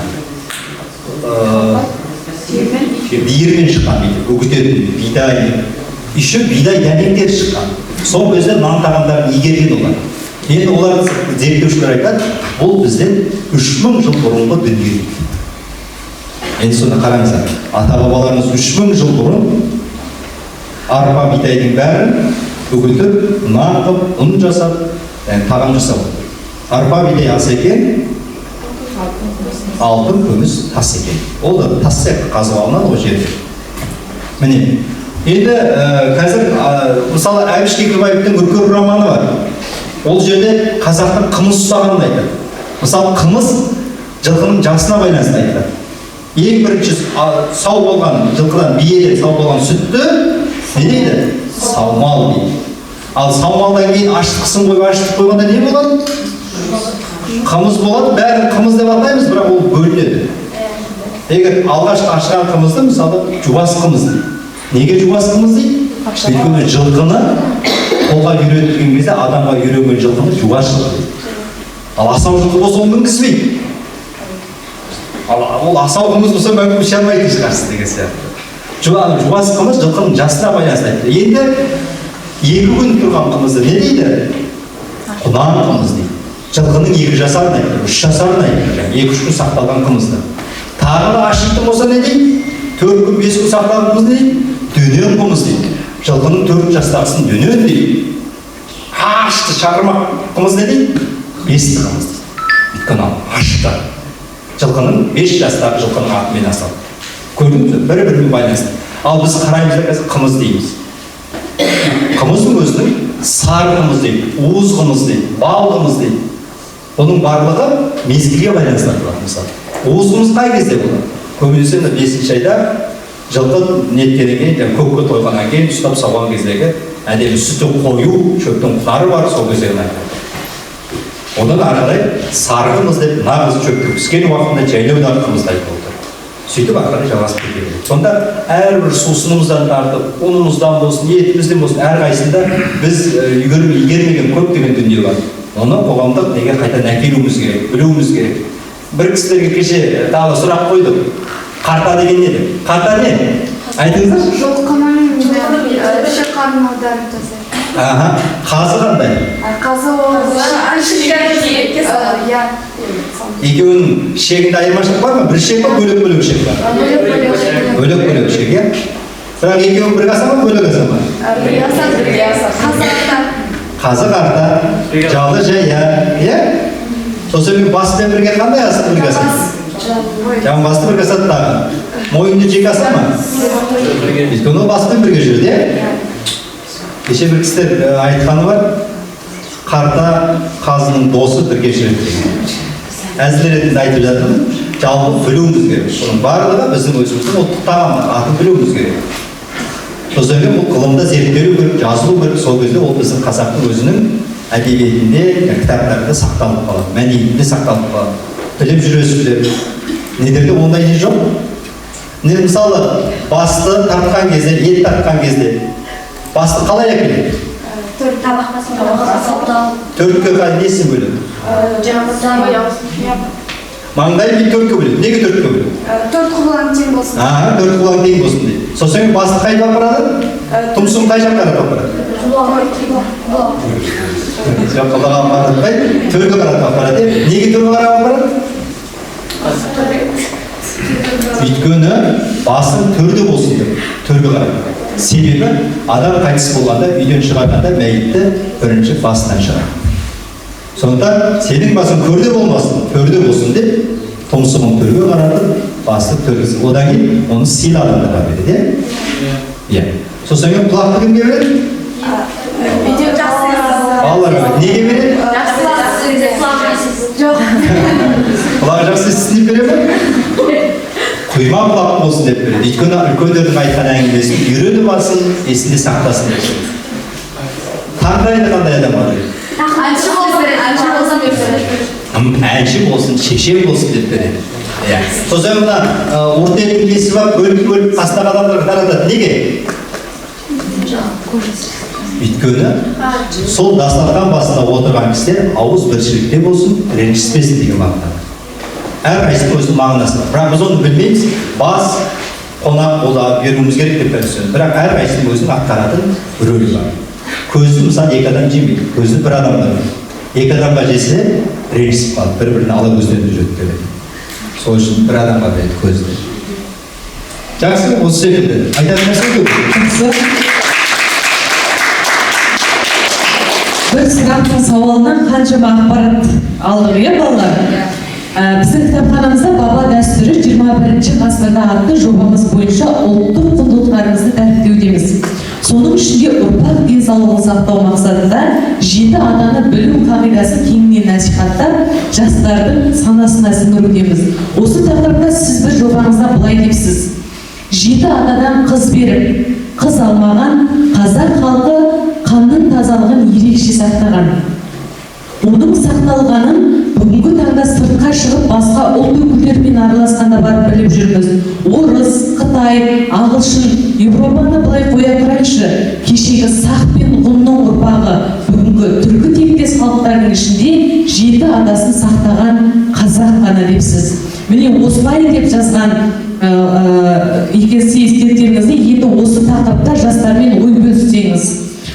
Диірмен шыққан дейді, үгітетін бидай, еще бидай дәнектері шыққан. Сол кезде нан тағамдарын игерген олар. Енді олар зерттеушілер айтады, бұл бізден 3000 жыл бұрынғы дүние. Енді соны қараңыздар, ата-бабаларымыз 3000 жыл бұрын арпа бидайдың бәрін үгітіп, нан қылып, ұн жасап, тағам жасап. Арпа бидай ас екен, алтын, күміс тас екен. Ол да тас сияқты қазып алынады ол жерде. Міне, енді қазір мысалы Әбіш Кекілбаевтың Үркер романы бар. Ол жерде қазақтың қымыз ұстағанын айтады. Мысалы, қымыз жылқының жасына байланысты айтады. Ең бірінші сау болған жылқыдан, биеден сау болған сүтті не дейді? Саумал дейді. Ал саумалдан кейін аштықсын қойып, аштық қойғанда не болады? Қымыз болады, бәрін қымыз деп атаймыз, бірақ ол бөлінеді. Егер алғаш ашқан қымызды, мысалы, жуас қымыз дейді. Неге жуас қымыз дейді? Өйткені жылқыны қолға үйреткен кезде адамға үйренген жылқыны жуас жылқы дейді. Ал асау жылқы болса оны мінгізбейді. Ол асау қымыз болса мүмкін іше алмайтын шығарсыз деген сияқты. Жуас қымыз жылқының жасына байланысты айтты. Енді 2 күн тұрған қымызды не дейді? Құнан қымыз дейді. Жылқының 2 жасарын айтты, 3 жасарын айтты, 2-3 күн сақталған қымызды. Тағы да ашықты болса не дейді? 4 күн 5 күн сақталған қымыз дейді? Дөнен қымыз дейді. Жылқының 4 жастағысын дөнен дейді. Ашты шақырмақ қымыз не дейді? 5 қымыз дейді. Өйткені ашты. Жылқының 5 жастағы жылқының атымен асады. Көрдіңіз бе? Бір-бірімен байланысты. Ал біз қараймыз қазір қымыз дейміз. Қымыздың өзінің сары қымыз дейді, уыз қымыз дейді, бал қымыз дейді. Оның барлығы мезгілге байланысты болады мысалы. Уыз қымыз қай кезде болады? Көбінесе 5-ші айда жылқы неткеннен кейін, көкке тойғаннан кейін ұстап сауған кездегі әдемі сүті қою, шөптің құнары бар, сол кезде айтады. Одан ары қарай сары қымыз деп нағыз шөптің піскен уақытында жайлаудағы қымызды айтып отыр. Сөйтіп ары қарай жалғасып кете береді. Сонда әрбір сусынымыздан тартып, ұнымыздан болсын, етімізден болсын, әрқайсында біз игермеген көптеген дүние бар. Оны қоғамдық неге қайтадан әкелуіміз керек, білуіміз керек. Бір кісілерге кеше тағы сұрақ қойдым. Қарта деген не деп? Қарта не? Айтыңыздар. Жылқының іші қарын аударып жасайды. Қазы қандай? Қазы ол екеуінің шегінде айырмашылық бар ма? Бір шек па, бөлек-бөлек шек бар? Бөлек-бөлек шек, иә? Бірақ екеуін бірге аса ма, бөлек аса ма? бірге аса. Қазы қарта, жалы жая, иә? Сосын басымен бірге қандай асып бірге асады? Жан басты бірге асады дағы. Мойынды жеке аса ма? Өйткені басымен бірге жүреді, иә? Кеше бір кісілер айтқаны бар, қарта қазының досы бірге жүреді деген. Әзіл ретінде айтып жатыр, жалпы білуіміз керек. Соның барлығы біздің өзіміздің ұлттық тағамдар, атын білуіміз керек. Сосын бұл ғылымда зерттелу керек, жазылу керек. Сол кезде ол біздің қазақтың өзінің әдебиетінде, кітаптарында сақталып қалады, мәдениетінде сақталып қалады. Біліп жүресіздер. Недерде ондай не жоқ? Мысалы, басты тартқан кезде, ет тартқан кезде басты қалай әкеледі? Төртке қай несін бөледі? Маңдай мен төртке бөледі. Неге төртке бөледі? 4 құбылаң тең болсын. 4 құбылаң тең болсын дейді. Сосын басты қайда апарады? Тұмсығын қай жаққа қаратып апарады? Құлаға апарады, төрге қаратып апарады. Неге төрге қаратып апарады? Өйткені басын төрде болсын деп, төрге қаратып. Себебі адам қайтыс болғанда, үйден шығарғанда мәйітті бірінші басынан шығарады. Сондықтан сенің басың көрде болмасын, төрде болсын деп, тұмсығын төрге қаратып, басы төргісі. Одан кейін оны сыйлы адамдарға береді, иә? Сосын кейін құлақты кімге береді? Балаларға береді. Неге береді? Жоқ. Құлағы жақсы естісін береді ме? құйма бұлақ болсын деп береді. Өйткені үлкендердің айтқан әңгімесін үйреніп алсын, есінде сақтасын деп. Таңдайды қандай адам бар? Әнші болсын, шешен болсын деп береді. Сосын мына орта келесі бар, бөліп қастағы адамдарға таратады. Неге? Өйткені сол дастархан басында отырған кісілер ауыз біршілікте болсын, ренжіспесін деген мағына. Әрқайсының өзінің мағынасы бар. Бірақ біз оны білмейміз, бас, қонақ бола беруіміз керек деп түсінемін. Бірақ әрқайсының өзінің атқаратын рөлі бар. Көзді мысалы екі адам жемейді, көзді бір адам бар. Екі адамға жесе ренжісіп қалады, бір-біріне ала көзден жүреді келеді. Сол үшін бір адамға береді көзді. Жақсы, осы секілді. Айтатын нәрсе көп. Бір сұрақтың сауалынан қаншама ақпарат алдық, балалар? Біздің кітапханамызда баба дәстүрі 21 ғасырда атты жобамыз бойынша ұлттық құндылықтарымызды дәріптеудеміз. Соның ішінде ұрпақ денсаулығын сақтау мақсатында 7 атаны білу қағидасын кеңінен насихаттап, жастардың санасына сіңірудеміз. Осы тақырыпта сіз бір жобаңызда былай депсіз: 7 атадан қыз беріп, қыз алмаған қазақ халқы қанның тазалығын ерекше сақтаған. Оның сақталғанын бүгінгі таңда сыртқа шығып басқа ұлт өкілдерімен араласқанда барып біліп жүрміз. Орыс, Қытай, Ағылшын, Европаны былай қоя тұрайықшы, кешегі сақ пен ғұнның ұрпағы бүгінгі түркі тектес халықтардың ішінде 7 атасын сақтаған қазақ ғана депсіз. Міне осылай деп жазған естеліктеріңізде енді осы тақырыпта жастармен ой бөліссеңіз.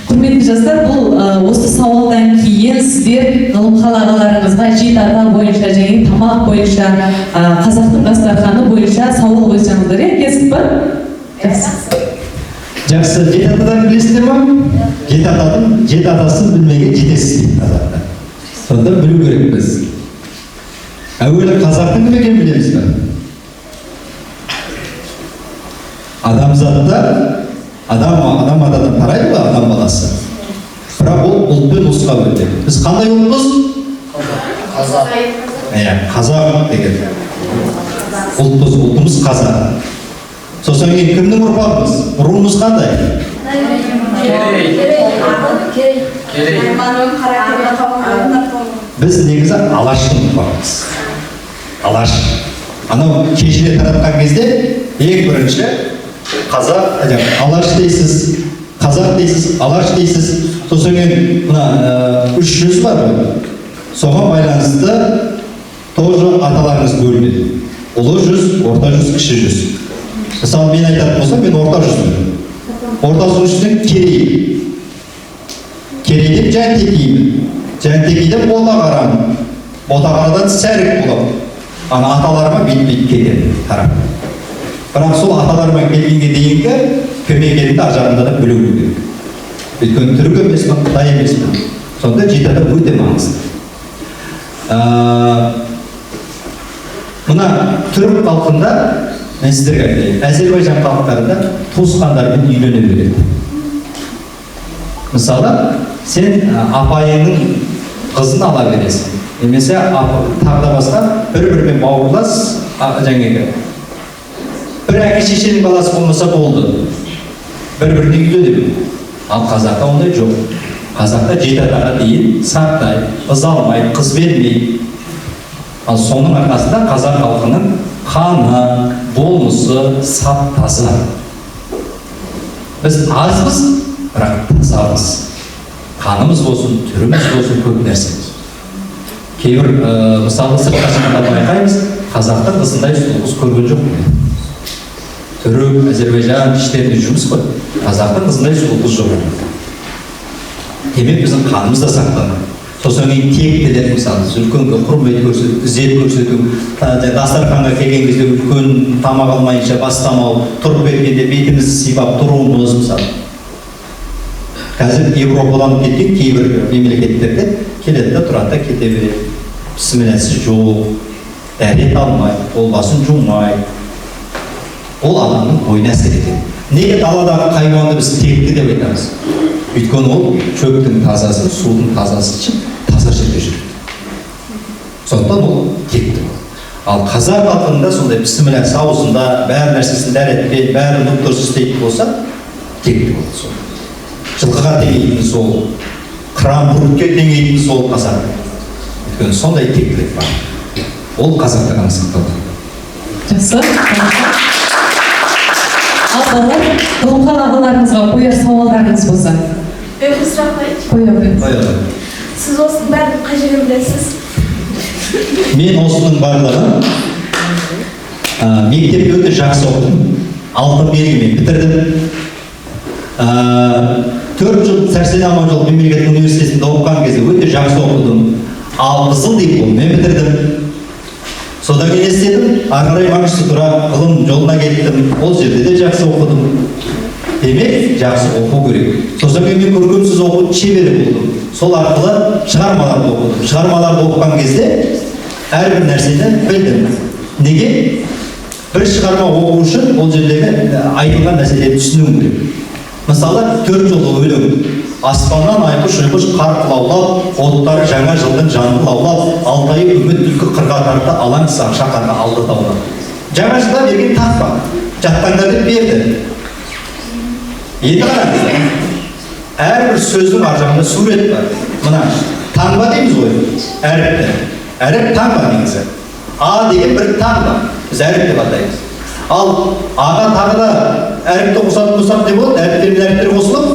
Құрметті жастар, бұл осы сауалдан кейін сіздер ғылым қалағаларыңызға 7 ата бойынша және тамақ бойынша, қазақтың дастарханы бойынша сауал қойсаңыздар, келісіп па? Жақсы, 7 атадан білесіздер ма? 7 атасын білмеген жетесіз дейді қазақта. Сонда білу керекпіз. Әуелі қазақтың кім екенін білеміз бе? Адамзатта адам атадан тарайды ба, адам баласы? Бірақ ол ұлт пен ұлысқа бөлінеді. Біз қандай ұлтпыз? Қазақ. Қазақ деген ұлтпыз, ұлтымыз қазақ. Сосын кейін кімнің ұрпағымыз? Руымыз қандай? Керей. Біз негізі Алаштың ұрпағымыз. Алаш. Анау кешіре таратқан кезде ең бірінші қазақ, алаш дейсіз, қазақ дейсіз, алаш дейсіз. Сосын кейін мына 3 жүз бар ғой. Соған байланысты тоже аталарыңыз бөлінеді. Ұлы жүз, орта жүз, кіші жүз. Мысалы мен айтатын болсам, мен орта жүзмін. Орта жүзден Керей. Керейден Жәнтекеймін. Жәнтекейден Ботақарамын. Ботақарадан Сәрік боламын. Ана аталарыма бет-бет кетеді тарап. Бірақ сол аталарыма келгенге дейінгі кім екенімді ар жағында да білу керек. Өйткені түрік емеспін, Қытай емеспін. Сонда 7 ата өте маңызды. Мына түрік халқында, мен сіздерге айтайын, Әзербайжан халықтарында туысқандармен үйлене береді. Мысалы, сен апайыңның қызын ала бересің. Немесе тағы да басқа бір-бірімен бауырлас, бір әке шешенің баласы болмаса болды. Бір-біріне үйленеді. Ал қазақта ондай жоқ. Қазақта 7 атаға дейін сақтай, қыз алмай, қыз бермей. Ал соның арқасында қазақ халқының қаны, болмысы, сап таза. Біз азбыз, бірақ тазамыз. Қанымыз болсын, түріміз болсын, көп нәрсеміз. Кейбір мысалы сыртқа шыққанда байқаймыз, қазақтың қызындай сұлу қыз көрген жоқ. Түрік, Әзербайжан іштерінде жұмыс қой. Қазақтың қызындай сұлу қыз жоқ. Демек біздің қанымыз да сақтанады. Сосын кейін тектілер, мысалы, үлкенге құрмет көрсету, ізет көрсету, дастарханға келген кезде үлкен тамақ алмайынша бастамау, тұрып кеткенде бетімізді сипап тұруымыз, мысалы. Қазір Европадан кеткен кейбір мемлекеттерде келеді да тұрады да кете береді. Бісмілләсі жоқ, дәрет алмай, қолбасын жумай. Ол адамның бойына әсер етеді. Неге даладағы хайуанды біз текті деп айтамыз? Өйткені ол шөптің тазасы, судың тазасы үшін таза жерде жүреді. Сондықтан ол текті. Ал қазақ халқында сондай бісміллә аузында бәр нәрсесін дәретпен, бәрін дұрыс істейтін болса, текті болды сол. Жылқыға теңейтін сол, қыран бүркітке теңейтін сол қазақ. Өйткені сондай тектілік бар. Ол қазақта ғана сақталған. Жақсы. Ал балалар, ғылымхан ағаларыңызға қояр сауалдарыңыз болса. Өз сұрақ Қоя беріңіз. Қояды. Сіз осының бәрін қай жерден білесіз? Мен осының барлығын мектепте өте жақсы оқыдым. 6 белгімен бітірдім. 4 жыл Сәрсен Аманжолов мемлекеттік университетінде оқыған кезде өте жақсы оқыдым. 6 жыл дипломмен бітірдім. Содан кейін істедім, ары қарай магистратура ғылым жолына кеттім. Ол жерде де жақсы оқыдым. Демек, жақсы оқу керек. Содан кейін мен көркемсөз оқу шебері болдым. Сол арқылы шығармаларды оқыдым. Шығармаларды оқыған кезде әрбір нәрсені білдім. Неге? Бір шығарма оқу үшін ол жердегі айтылған нәрселерді түсінуім керек. Мысалы, 4 жолы өлең. Аспаннан айқыш-ұйқыш қар қылаулап, оттары жаңа жылдың жанын лаулап, алтайы үміт түлкі қырға тарты, алаң шақарға алды таулап. Жаңа жылда берген тақпа, жаттаңдар деп берді. Енді қараңыздар, әрбір сөздің ар жағында сурет бар. Мына таңба дейміз ғой, әріпті. Әріп таңба дейміз. А деген бір таңба, біз әріп деп атаймыз. Ал аға тағы да әріпті қосатын болсақ не болады? Әріптермен әріптер қосылып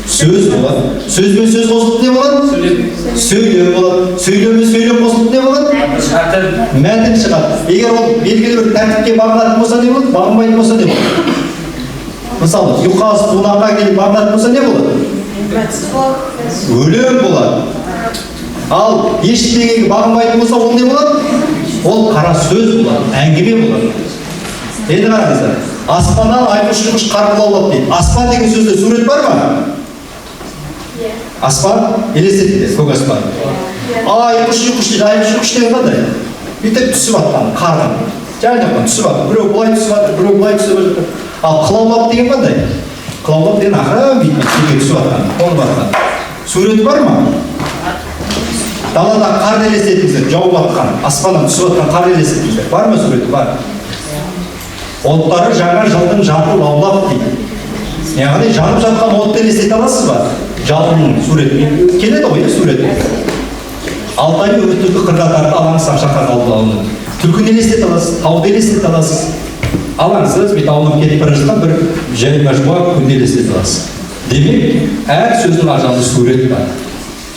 сөз болады. Сөзбен сөз қосылып не болады? Сөйлем болады. Сөйлеммен сөйлем қосылып не болады? Мәтін шығады. Егер ол белгілі бір тәртіпке бағынатын болса не болады? Бағынбайтын болса не болады? Мысалы, ұйқас қонаққа келіп бағынатын болса не болады? Өлең болады. Ал ештеңеге бағынбайтын болса ол не болады? Ол қара сөз болады, әңгіме болады. Енді қараңыздар, аспаннан айқыш-ұйқыш қар қылаулап дейді. Аспан деген сөзде сурет бар ма? Аспан елестетіңдер, көк аспан. Айқыш-ұйқыш дейді, айқыш-ұйқыш деген қандай? Бүйтіп түсіп атқан, қардың. Жайнаққан түсіп атқан, біреу бұлай түсіп атыр, біреу бұлай түсіп атыр. Ал қылаулап деген қандай? Қылаулап деген ақырын бүйтіп түсіп атқан, қонып атқан. Суреті бар ма? Далада қар елестетіңіздер, жауып атқан, аспаннан түсіп атқан қар елестетіңіздер. Бар ма суреті? Бар. Оттары жаңа жылдың жанын лаулап дейді. Яғни жанып жатқан отты елестете аласыз ба? Жалынның суреті. Келеді ғой, суреті. Алтайы үміт түлкі қырға тарты, алаң шақарға алды. Түлкіні елестете аласыз, тауды елестете аласыз. Алаңсыз, бет аулап кетіп бара жатқан бір және мәжбуа күнді елестете аласыз. Демек, әр сөздің ар жағында сурет бар.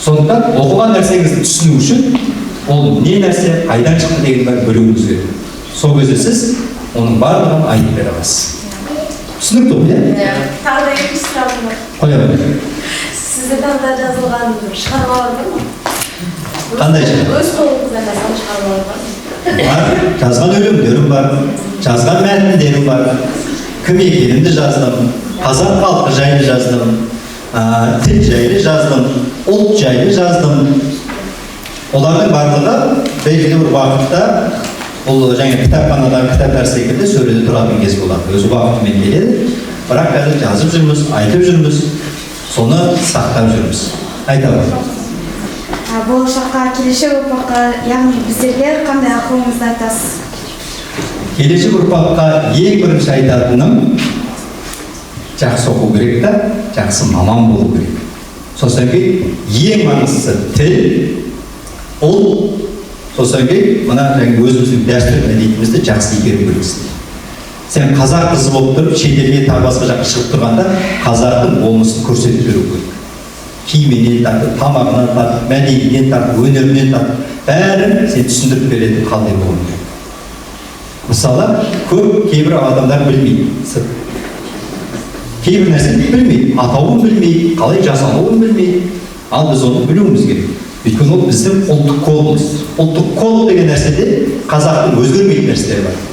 Сондықтан оқыған нәрсеңізді түсіну үшін ол не нәрсе, қайдан шықты деген бәрін білуіңіз керек. Сол кезде сіз оның барлығын айтып бере аласыз. Түсінікті ғой, иә? Тағы да екі сұрағым бар. Қоя беріңіз. Сізде таңда жазылған шығармалар бар ма? Қандай шығарма? Өз қолыңыздан жазған шығармалар бар ма? Бар, жазған өлеңдерім бар, жазған мәтіндерім бар. Кім екенімді жаздым, қазақ халқы жайлы жаздым, тіл жайлы жаздым, ұлт жайлы жаздым. Олардың барлығы белгілі бір уақытта бұл жаңа кітапханадағы кітаптар секілді сөреде тұратын кез болады. Өз уақытымен келеді, бірақ қазір жазып жүрміз, айтып жүрміз, соны сақтап жүрміз. Айта барыңыз. Болашаққа, келешек ұрпаққа, яғни біздерге қандай ақылыңызды айтасыз? Келешек ұрпаққа ең бірінші айтатыным жақсы оқу керек та, жақсы маман болу керек. Сосын кейін ең маңыздысы тіл, ұлт, сосын кейін мына өзіміздің дәстүр мәдениетімізді жақсы игеру керексің. Сен қазақ қызы болып тұрып, шетелге тағы басқа жаққа шығып тұрғанда қазақтың болмысын көрсетіп беру керек. Киімінен тартып, тамағынан тартып, мәдениетінен тартып, өнерінен тартып, бәрін сен түсіндіріп беретін қандай болу керек. Мысалы, көп кейбір адамдар білмейді. Кейбір нәрсені білмейді, атауын білмейді, қалай жасалуын білмейді. Ал біз оны білуіміз керек. Өйткені ол біздің ұлттық кодымыз. Ұлттық код деген нәрседе қазақтың өзгермейтін нәрселері бар.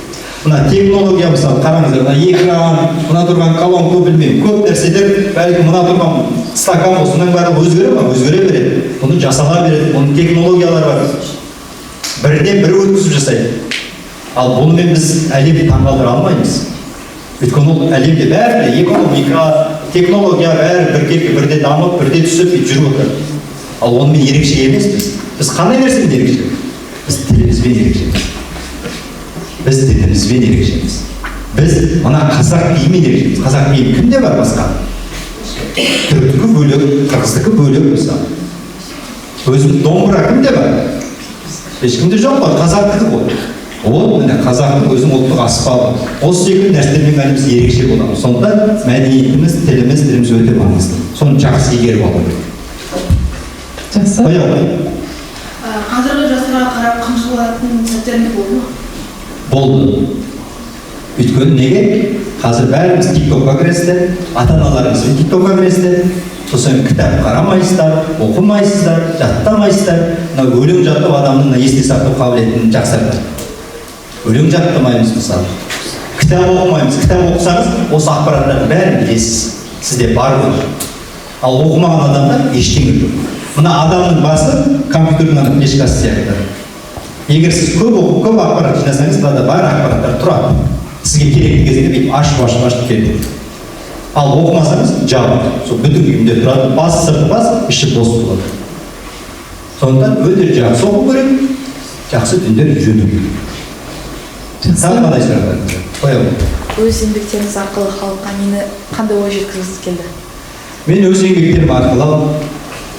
Мына технология мысалы қараңыздар, мына экран, мына тұрған колонка білмеймін, көп нәрселер, бәлкім мына тұрған стакан болсын, оның бәрі өзгере ма? Өзгере береді. Оны жасала береді, оның технологиялары бар. Бірден бірі өткізіп жасайды. Ал бұнымен біз әлемді таңғалдыра алмаймыз. Өйткені ол әлемде бәрі экономика, технология бәрі бірде дамып, бірде түсіп жүріп отыр. Ал онымен ерекше емеспіз. Біз қандай нәрсемен ерекше? Біз тілімізбен ерекшеміз. Біз тілімізбен ерекшеміз. Біз мына қазақ биімен ерекшеміз. Қазақ биі кімде бар басқа? Түріктікі бөлек, қырғыздікі бөлек мысалы. Өзінің домбыра кімде бар? Ешкімде жоқ қой, қазақтікі ғой. Ол міне қазақтың өзінің ұлттық аспабы. Осы секілді нәрселермен ғана біз ерекше боламыз. Сондықтан мәдениетіміз, тіліміз өте маңызды. Соны жақсы игеріп алу керек. Жақсы. Қоя ғой. Қазіргі жастарға қарап қынжылатын сәттеріңіз болды ма? Болды. Өйткені неге? Қазір бәріміз тиктокқа кіресіздер, ата-аналарымыз тиктокқа кіресіздер. Сосын кітап қарамайсыздар, оқымайсыздар, жаттамайсыздар. Мына өлең жаттау адамның есте сақтау қабілетін жақсартады. Өлең жаттамаймыз мысалы. Кітап оқымаймыз. Кітап оқысаңыз, осы ақпараттардың бәрін білесіз. Сізде бар ғой. Ал оқымаған адамдар ештеңе жоқ. Мына адамның басы компьютердің флешкасы сияқты. Егер сіз көп оқып, көп ақпарат жинасаңыз, мынада бар ақпараттар тұрады. Сізге керекті кезде бүйтіп ашып келеді. Ал оқымасаңыз, жабық. Сол бүтін күйінде тұрады. Басы сырты бас, іші бос болады. Сондықтан өте жақсы оқу керек, жақсы дүниелер үйрену керек. Тағы қандай сұрақтар? Қоя ғой. Өз еңбектеріңіз арқылы халыққа нені қандай ой жеткізгіңіз келді? Мен өз еңбектерім арқылы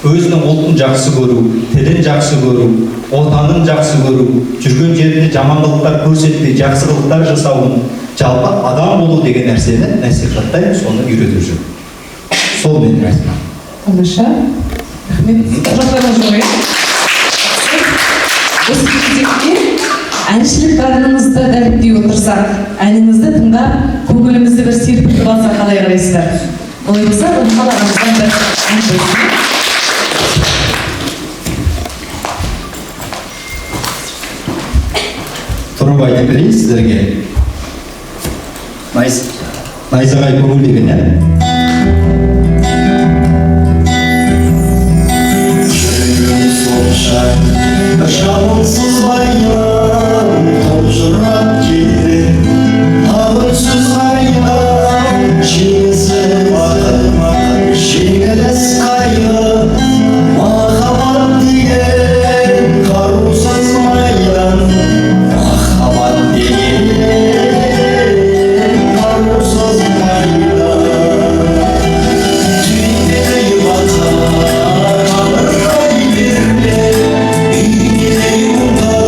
өзінің ұлтын жақсы көру, тілін жақсы көру, отанын жақсы көру, жүрген жерінде жамандықтар көрсетпей, жақсы қылықтар жасауын, жалпы адам болу деген нәрсені насихаттаймын, соны үйретіп жүрмін. Сол менің айтқаным. Тамаша. Рахмет. Сұрақтарыңыз жоқ, иә? Осы кезекте әншілік дарыныңызды дәріптей отырсақ, әніңізді тыңдап, көңілімізді бір серпілтіп алса қалай қарайсыздар? Олай болса, қалағанымыздан бір ән қойсын. Тұрып айтып берейін сіздерге. Найзағай көңіл деген ән. Жүрегім сонша жауынсыз баян тұнжырап келді. Абырсыз аян жеңісі бақыт, жеңіліс қайғы. Махаббат деген қарусыз майдан, махаббат деген қарусыз майдан. Түйіндей бата, қабырғай берме, үйіндей мұңға,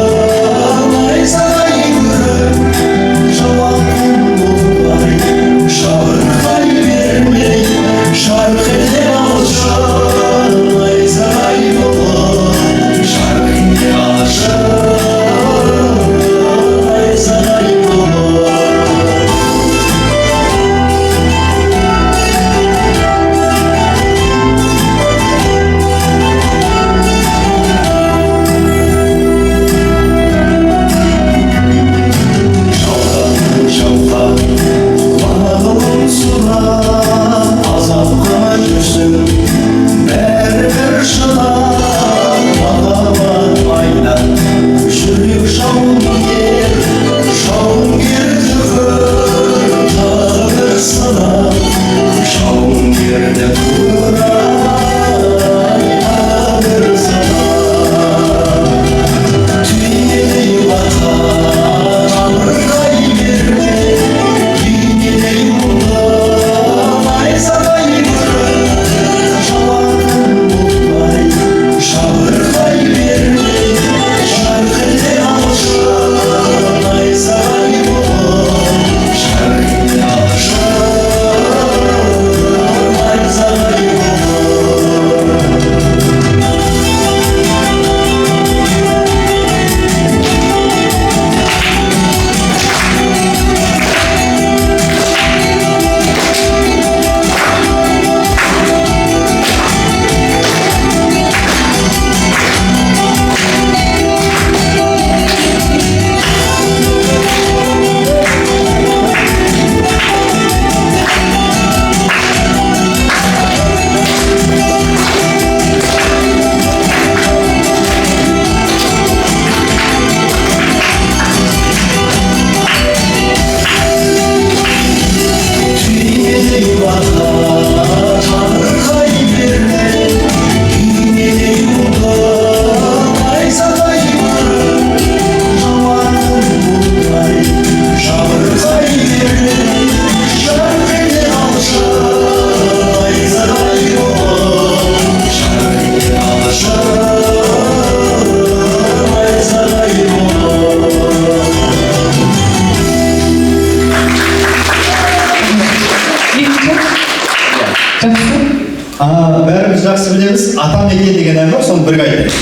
менен деген ән бар, соны бірге айтайық.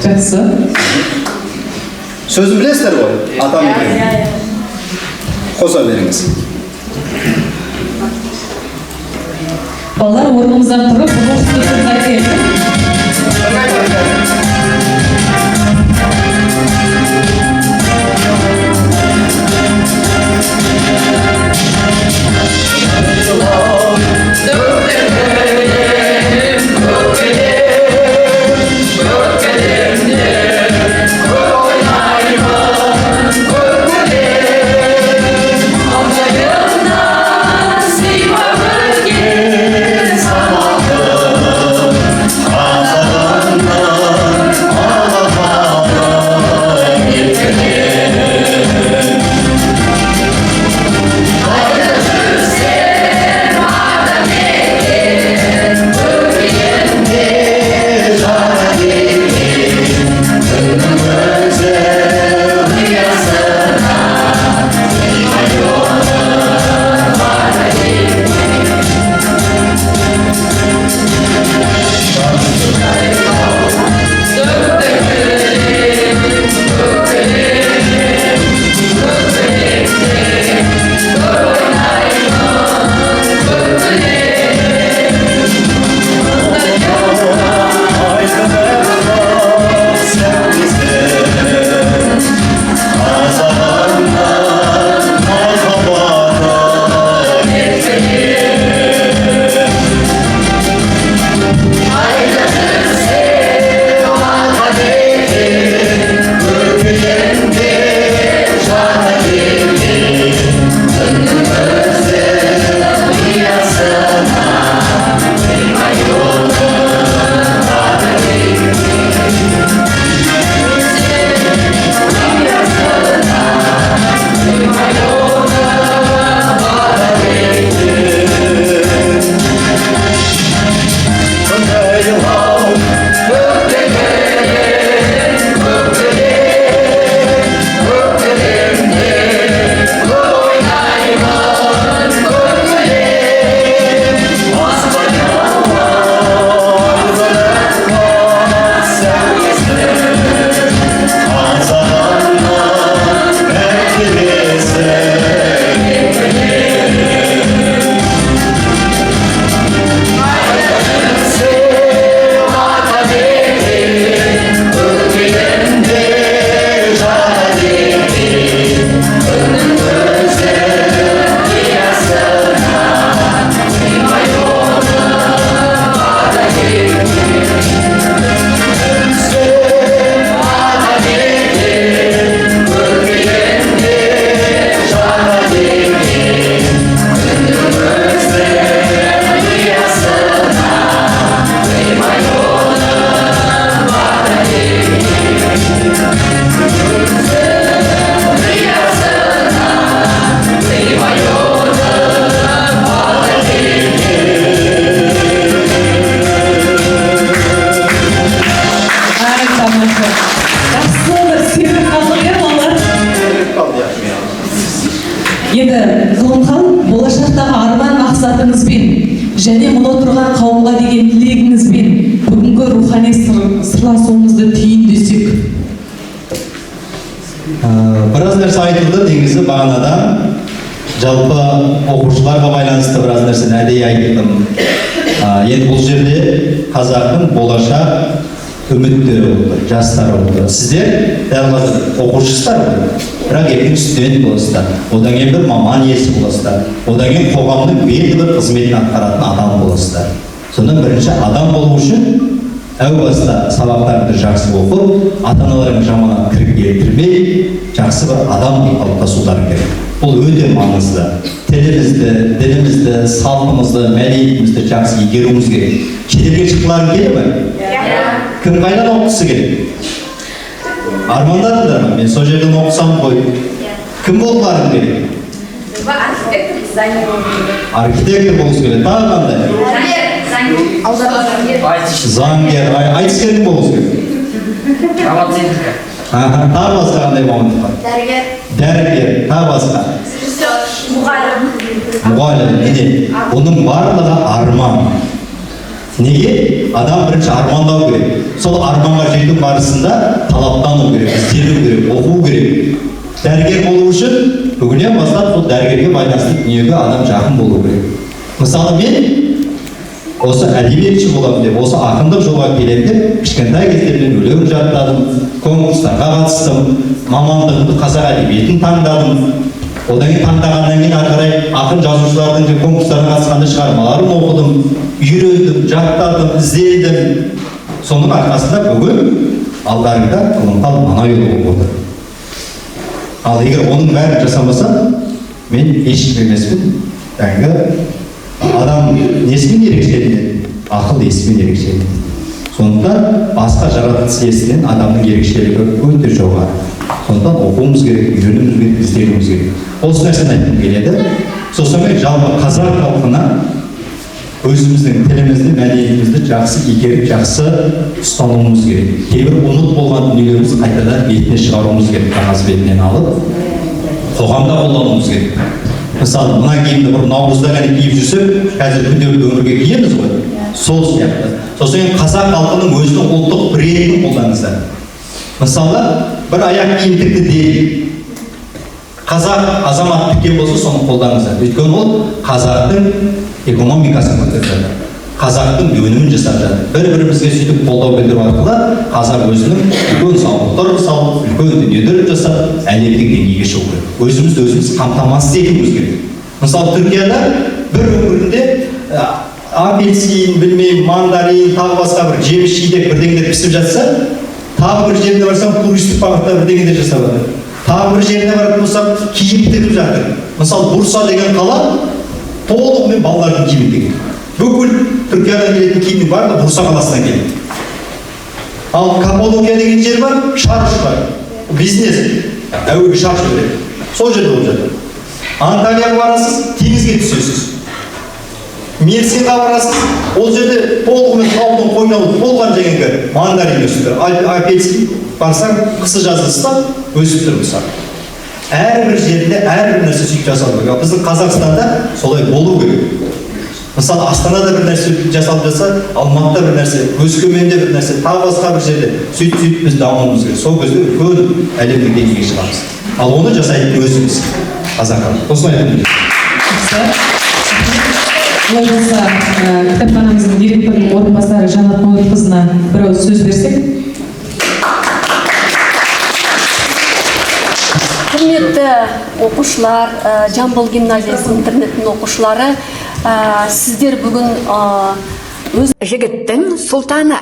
Жақсы. Сөзін білесіздер ғой? Ата мекен. Қоса беріңіз. Балалар орнымыздан тұрып, бұл сөзді айтайық. Енді ғылымхан болашақтағы арман мақсатыңызбен және мұнда тұрған қауымға деген тілегіңізбен бүгінгі рухани сырласуымызды түйіндесек. Біраз нәрсе айтылды, негізі бағанадан жалпы оқушыларға байланысты біраз нәрсені әдейі айттым. Енді бұл жерде қазақтың болашақ үміттері болды, жастары болды. Сіздер дәл қазір оқушысыздар болды, бірақ ертең студент боласыздар, одан кейін бір маман иесі боласыздар, одан кейін қоғамның белгілі бір қызметін атқаратын адам боласыздар. Сонда бірінші адам болу үшін әу баста сабақтарыңды жақсы оқып, ата-аналарың жаманат кіріп келтірмей, жақсы бір адам болып қалыптасуларың керек. Бұл өте маңызды. Тілімізді, ділімізді, салтымызды, мәдениетімізді жақсы игеруіміз керек. Шетелге шыққыларың келе ме? Кім қайдан оқысы керек? Армандадыңдар ма? Мен сол жерден оқысам ғой. Кім болғыларың керек? Архитектор, дизайнер болғым. Архитектор болғысы келеді. Тағы қандай? Заңгер, айтыскер болғысы келеді. Робототехника. Тағы басқа қандай мамандық бар? Дәрігер. Дәрігер, тағы басқа. Мұғалім. Мұғалім, міне, оның барлығы арман. Неге? Адам бірінші армандау керек. Сол арманға жету барысында талаптану керек, іздену керек, оқу керек. Дәрігер болу үшін бүгіннен бастап сол дәрігерге байланысты дүниеге адам жақын болу керек. Мысалы мен осы әдебиетші боламын деп, осы ақындық жолға келемін деп, кішкентай кездерден өлең жаттадым, конкурстарға қатыстым, мамандығымды қазақ әдебиетін таңдадым. Одан кейін таңдағаннан кейін ары қарай ақын жазушылардың конкурстарына қатысқанда шығармаларын оқыдым, үйрендім, жаттадым, іздедім. Соның арқасында бүгін алдарыңда Ғылымтал Манайұлы болып отыр. Ал егер оның бәрін жасамаса, мен ешкім емеспін. Адам несімен ерекшеленеді? Ақыл есімен ерекшеленеді. Сондықтан басқа жаратылыс иесінен адамның ерекшелігі өте жоғары. Сондықтан оқуымыз керек, үйренуіміз керек, ізденуіміз керек. Осы нәрсені айтқым келеді. Сосын жалпы қазақ халқына өзіміздің тілімізді, мәдениетімізді жақсы игеріп, жақсы ұстануымыз керек. Кейбір ұмыт болған дүниелерімізді қайтадан бетіне шығаруымыз керек, қағаз бетінен алып, қоғамда қолдануымыз керек. Мысалы, мына киімді бір наурызда ғана киіп жүрсек, қазір күнделікті өмірге киеміз ғой. Сол сияқты. Сосын қазақ халқының өзінің ұлттық брендін қолданыңыздар. Мысалы, бір аяқ киім тікті дейік. Қазақ азамат тіккен болса, соны қолданыңыздар. Өйткені ол қазақтың экономикасын көтерді. Қазақтың өнімін жасап жатыр. Бір-бірімізге сөйтіп қолдау білдіру арқылы қазақ өзінің үлкен зауыттар салып, үлкен дүниелер жасап, әлемдік деңгейге шығу керек. Өзімізді өзіміз қамтамасыз етуіміз керек. Мысалы, Түркияда бір өңірінде апельсин, білмеймін, мандарин, тағы басқа бір жеміс-жидек бірдеңелер пісіп жатса, тағы бір жеріне барсам, туристік бағытта бірдеңелер жасап жатыр. Тағы бір жеріне баратын болсам, киім тігіп жатыр. Мысалы, Бурса деген қала толығымен балалардың киімін тігеді. Бүкіл Түркиядан келетін киімнің барлығы Бурса қаласынан келеді. Ал Каппадокия деген жер бар, шарш бар. Бизнес, әуеге шарш береді. Сол жерде болып жатыр. Анталияға барасыз, теңізге түсесіз. Мерсинға барасыз, ол жерде толығымен таудың қойнауы толған дегенге мандарин өсіп тұр. Апельсин барсаң, қысы жазы ыстап өсіп тұр мысалы. Әрбір жерінде әрбір нәрсе сөйтіп жасалу керек. Біздің Қазақстанда солай болу керек. Мысалы, Астанада бір нәрсе жасалып жатса, Алматыда бір нәрсе, Өскеменде бір нәрсе, тағы басқа бір жерде сөйтіп біз дамуымыз керек. Сол кезде үлкен әлемдік деңгейге шығамыз. Ал оны жасайтын өзіміз, қазақ халқы. Осылай айтып Олай болса, кітапханамыздың директорының орынбасары Жанат Мұхитқызына бір ауыз сөз берсек. Құрметті оқушылар, Жамбыл гимназиясының интернеттің оқушылары, сіздер бүгін Жігіттің сұлтаны,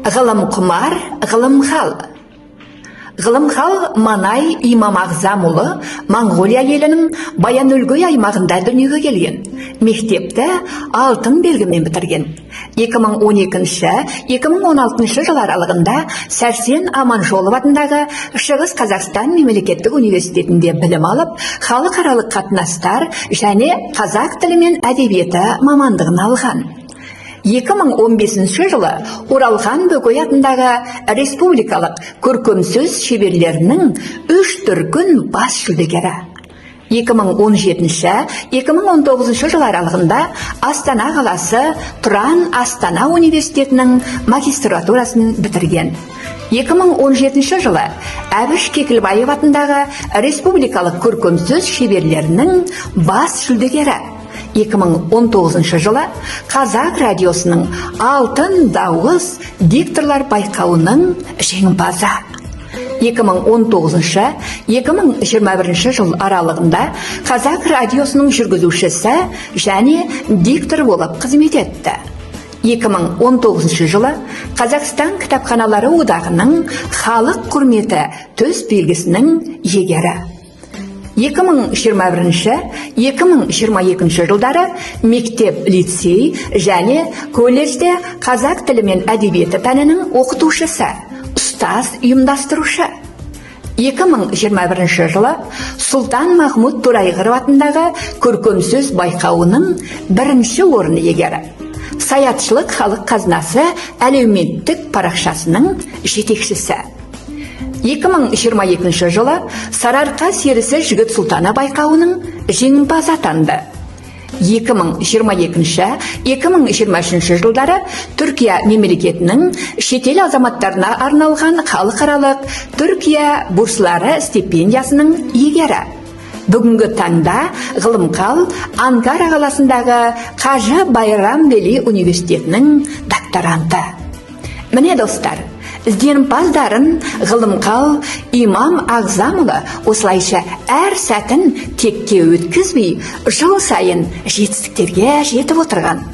ғылым құмар, ғылымхал. Ғылымхал Манай Имам Ағзамұлы Моңғолия елінің Баян-өлгөй аймағында дүниеге келген. Мектепті алтын белгімен бітірген. 2012-2016 жыл аралығында Сәрсен Аманжолов атындағы Шығыс Қазақстан мемлекеттік университетінде білім алып, халықаралық қатынастар және қазақ тілі мен әдебиеті мамандығын алған. 2015 жылы Оралхан Бөкей атындағы республикалық көркем сөз шеберлерінің 3 дүркін бас жүлдегері. 2017-2019 жыл аралығында Астана қаласы Тұран Астана университетінің магистратурасын бітірген. 2017 жылы Әбіш Кекілбаев атындағы республикалық көркем сөз шеберлерінің бас жүлдегері. 2019 жылы Қазақ радиосының Алтын дауыс дикторлар байқауының жеңімпазы. 2019-2021 жыл аралығында Қазақ радиосының жүргізушісі және диктор болып қызмет етті. 2019 жылы Қазақстан кітапханалары одағының халық құрметі төс белгісінің иегері. 2021-2022 жылдары мектеп, лицей және колледжде қазақ тілі мен әдебиеті пәнінің оқытушысы, ұстаз ұйымдастырушы. 2021 жылы Сұлтан Махмұд Торайғыров атындағы көркем сөз байқауының бірінші орын иегері. Саятшылық халық қазынасы әлеуметтік парақшасының жетекшісі. 2022 жылы Сарыарқа серісі жігіт сұлтаны байқауының жеңімпазы атанды. 2022-2023 жылдары Түркия мемлекетінің шетел азаматтарына арналған халықаралық Түркия бурслары стипендиясының иегері. Бүгінгі таңда ғылымқал Анкара қаласындағы Қажы Байрам Вели университетінің докторанты. Міне достар, ізденімпаздарын ғылымқал Имам Ағзамұлы осылайша әр сәтін текке өткізбей, жыл сайын жетістіктерге жетіп отырған.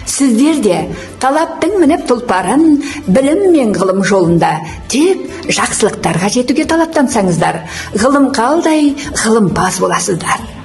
Сіздер де талаптың мініп тұлпарын білім мен ғылым жолында тек жақсылықтарға жетуге талаптансаңыздар, ғылымқалдай ғылымпаз боласыздар.